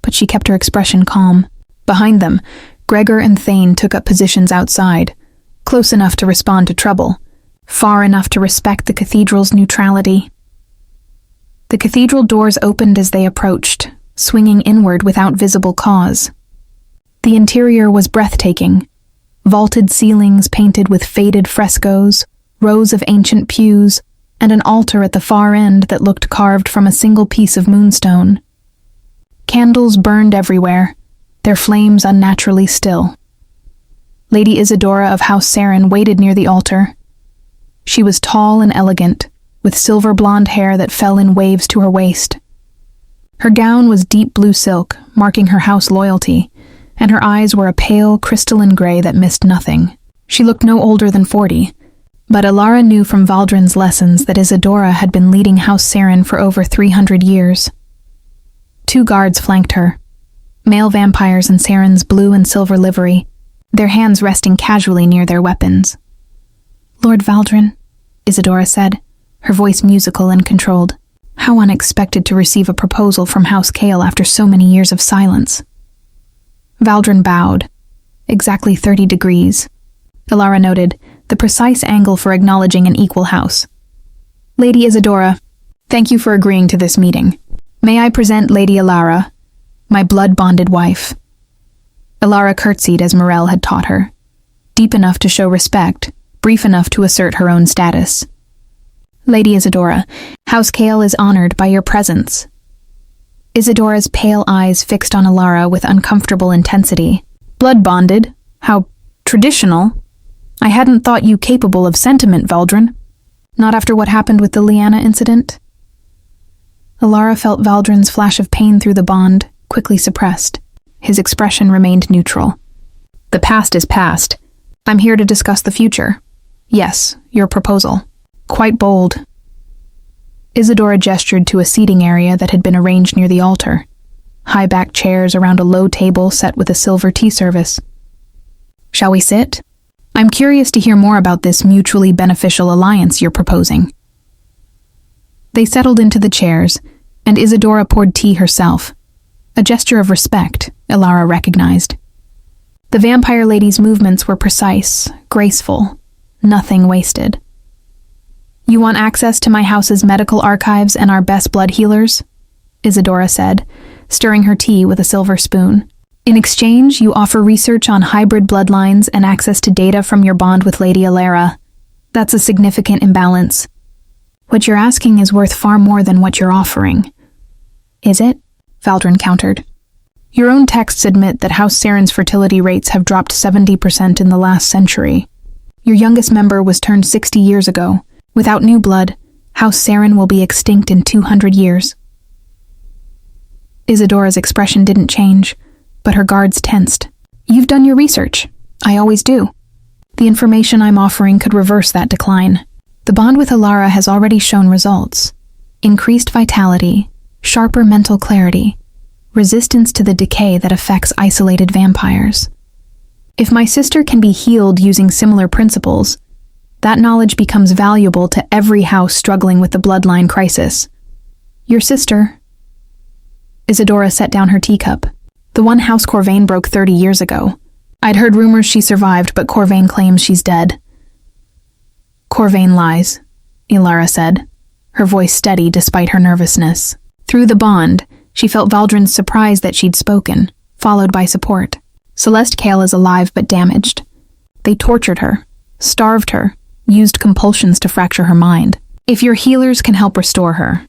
but she kept her expression calm. Behind them, Gregor and Thane took up positions outside, close enough to respond to trouble, far enough to respect the cathedral's neutrality. The cathedral doors opened as they approached, swinging inward without visible cause. The interior was breathtaking. Vaulted ceilings painted with faded frescoes, rows of ancient pews, and an altar at the far end that looked carved from a single piece of moonstone. Candles burned everywhere, their flames unnaturally still. Lady Isadora of House Saren waited near the altar. She was tall and elegant, with silver blonde hair that fell in waves to her waist. Her gown was deep blue silk, marking her house loyalty, and her eyes were a pale, crystalline gray that missed nothing. She looked no older than 40, but Alara knew from Valdrin's lessons that Isadora had been leading House Saren for over 300 years. 2 guards flanked her, male vampires in Saren's blue and silver livery, their hands resting casually near their weapons. Lord Valdrin, Isadora said, her voice musical and controlled. How unexpected to receive a proposal from House Kale after so many years of silence. Valdrin bowed, exactly 30 degrees. Alara noted, the precise angle for acknowledging an equal house. Lady Isadora, thank you for agreeing to this meeting. May I present Lady Alara, my blood-bonded wife. Alara curtsied as Morel had taught her, deep enough to show respect, brief enough to assert her own status. Lady Isadora, House Kale is honored by your presence. Isadora's pale eyes fixed on Alara with uncomfortable intensity. Blood-bonded? How traditional. I hadn't thought you capable of sentiment, Valdrin. Not after what happened with the Liana incident? Alara felt Valdrin's flash of pain through the bond, quickly suppressed. His expression remained neutral. The past is past. I'm here to discuss the future. Yes, your proposal. Quite bold. Isadora gestured to a seating area that had been arranged near the altar. High-backed chairs around a low table set with a silver tea service. Shall we sit? I'm curious to hear more about this mutually beneficial alliance you're proposing. They settled into the chairs, and Isadora poured tea herself. A gesture of respect, Ilara recognized. The vampire lady's movements were precise, graceful, nothing wasted. You want access to my house's medical archives and our best blood healers? Isadora said, stirring her tea with a silver spoon. In exchange, you offer research on hybrid bloodlines and access to data from your bond with Lady Ilara. That's a significant imbalance. What you're asking is worth far more than what you're offering. Is it? Valdrin countered. Your own texts admit that House Saren's fertility rates have dropped 70% in the last century. Your youngest member was turned 60 years ago. Without new blood, House Saren will be extinct in 200 years. Isadora's expression didn't change, but her guards tensed. You've done your research. I always do. The information I'm offering could reverse that decline. The bond with Ilara has already shown results. Increased vitality, sharper mental clarity, resistance to the decay that affects isolated vampires. If my sister can be healed using similar principles, that knowledge becomes valuable to every house struggling with the bloodline crisis. Your sister... Isadora set down her teacup. The one House Corvain broke 30 years ago. I'd heard rumors she survived, but Corvain claims she's dead. Corvain lies, Ilara said, her voice steady despite her nervousness. Through the bond, she felt Valdrin's surprise that she'd spoken, followed by support. Celeste Kale is alive but damaged. They tortured her, starved her, used compulsions to fracture her mind. If your healers can help restore her,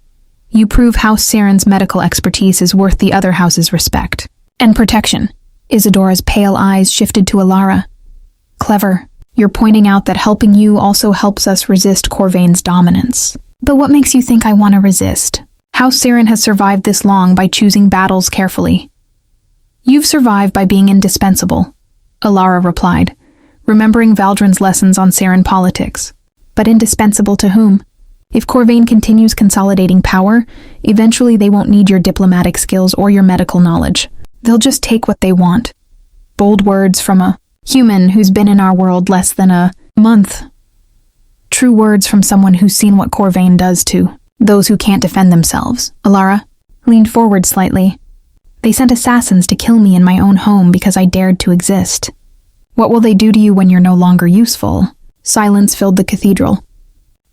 you prove House Saren's medical expertise is worth the other house's respect. And protection. Isadora's pale eyes shifted to Ilara. Clever. You're pointing out that helping you also helps us resist Corvain's dominance. But what makes you think I want to resist? House Saren has survived this long by choosing battles carefully. You've survived by being indispensable, Ilara replied, remembering Valdrin's lessons on Saren politics. But indispensable to whom? If Corvain continues consolidating power, eventually they won't need your diplomatic skills or your medical knowledge. They'll just take what they want. Bold words from a human who's been in our world less than a month. True words from someone who's seen what Corvain does to those who can't defend themselves. Ilara leaned forward slightly. They sent assassins to kill me in my own home because I dared to exist. What will they do to you when you're no longer useful? Silence filled the cathedral.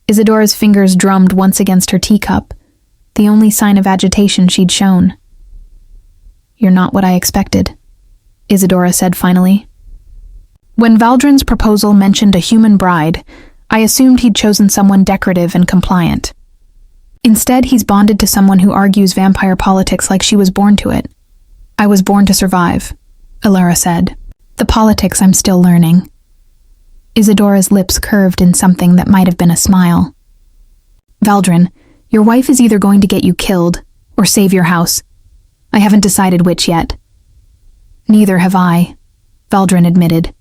Isadora's fingers drummed once against her teacup, the only sign of agitation she'd shown. You're not what I expected, Isadora said finally. When Valdrin's proposal mentioned a human bride, I assumed he'd chosen someone decorative and compliant. Instead, he's bonded to someone who argues vampire politics like she was born to it. I was born to survive, Ilara said. The politics I'm still learning. Isadora's lips curved in something that might have been a smile. Valdrin, your wife is either going to get you killed or save your house. I haven't decided which yet. Neither have I, Valdrin admitted.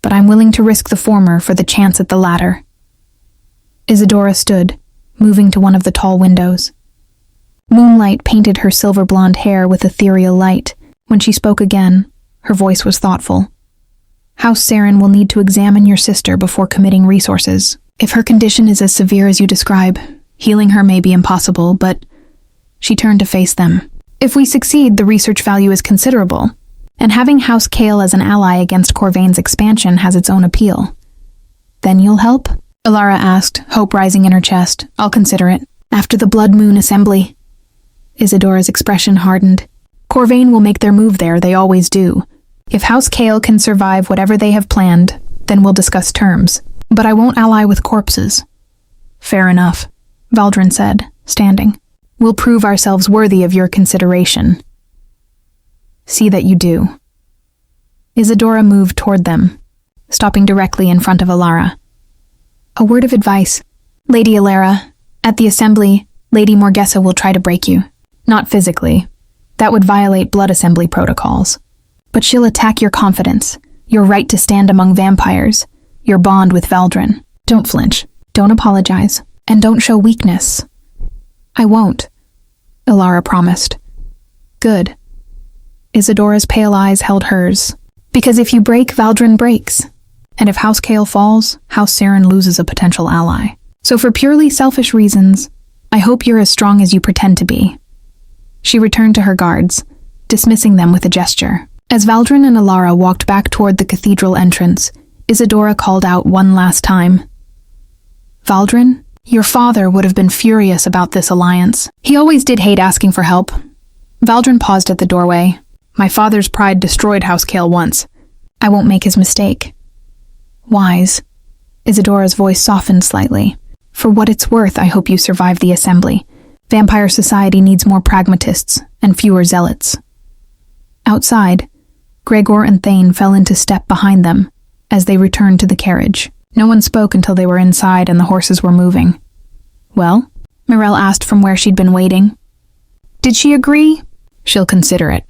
But I'm willing to risk the former for the chance at the latter. Isadora stood, moving to one of the tall windows. Moonlight painted her silver blonde hair with ethereal light. When she spoke again, her voice was thoughtful. House Saren will need to examine your sister before committing resources. If her condition is as severe as you describe, healing her may be impossible, but... She turned to face them. If we succeed, the research value is considerable, and having House Kale as an ally against Corvain's expansion has its own appeal. Then you'll help? Ilara asked, hope rising in her chest. I'll consider it. After the Blood Moon Assembly. Isadora's expression hardened. Corvain will make their move there, they always do. If House Kale can survive whatever they have planned, then we'll discuss terms. But I won't ally with corpses. Fair enough, Valdrin said, standing. We'll prove ourselves worthy of your consideration. See that you do. Isadora moved toward them, stopping directly in front of Ilara. A word of advice. Lady Ilara, at the assembly, Lady Morgessa will try to break you. Not physically. That would violate blood assembly protocols. But she'll attack your confidence, your right to stand among vampires, your bond with Valdrin. Don't flinch. Don't apologize. And don't show weakness. I won't, Alara promised. Good. Isadora's pale eyes held hers. Because if you break, Valdrin breaks. And if House Kale falls, House Saren loses a potential ally. So for purely selfish reasons, I hope you're as strong as you pretend to be. She returned to her guards, dismissing them with a gesture. As Valdrin and Alara walked back toward the cathedral entrance, Isadora called out one last time. Valdrin, your father would have been furious about this alliance. He always did hate asking for help. Valdrin paused at the doorway. My father's pride destroyed House Kale once. I won't make his mistake. Wise. Isadora's voice softened slightly. For what it's worth, I hope you survive the assembly. Vampire society needs more pragmatists and fewer zealots. Outside, Gregor and Thane fell into step behind them as they returned to the carriage. No one spoke until they were inside and the horses were moving. Well? Mirelle asked from where she'd been waiting. Did she agree? She'll consider it,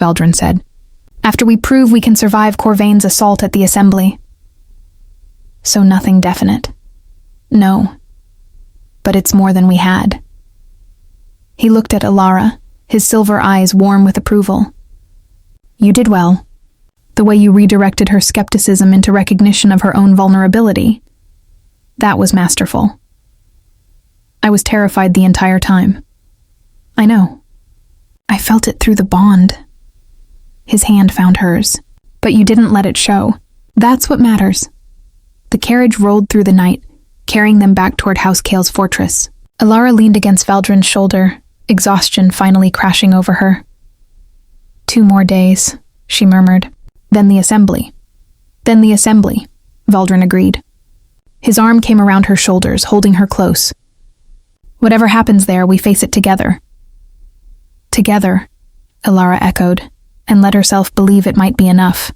Valdrin said. After we prove we can survive Corvain's assault at the assembly. So nothing definite. No. But it's more than we had. He looked at Alara, his silver eyes warm with approval. You did well. The way you redirected her skepticism into recognition of her own vulnerability. That was masterful. I was terrified the entire time. I know. I felt it through the bond. His hand found hers. But you didn't let it show. That's what matters. The carriage rolled through the night, carrying them back toward House Kale's fortress. Alara leaned against Valdrin's shoulder, exhaustion finally crashing over her. 2 more days, she murmured. Then the assembly. Then the assembly, Valdrin agreed. His arm came around her shoulders, holding her close. Whatever happens there, we face it together. Together, Alara echoed, and let herself believe it might be enough.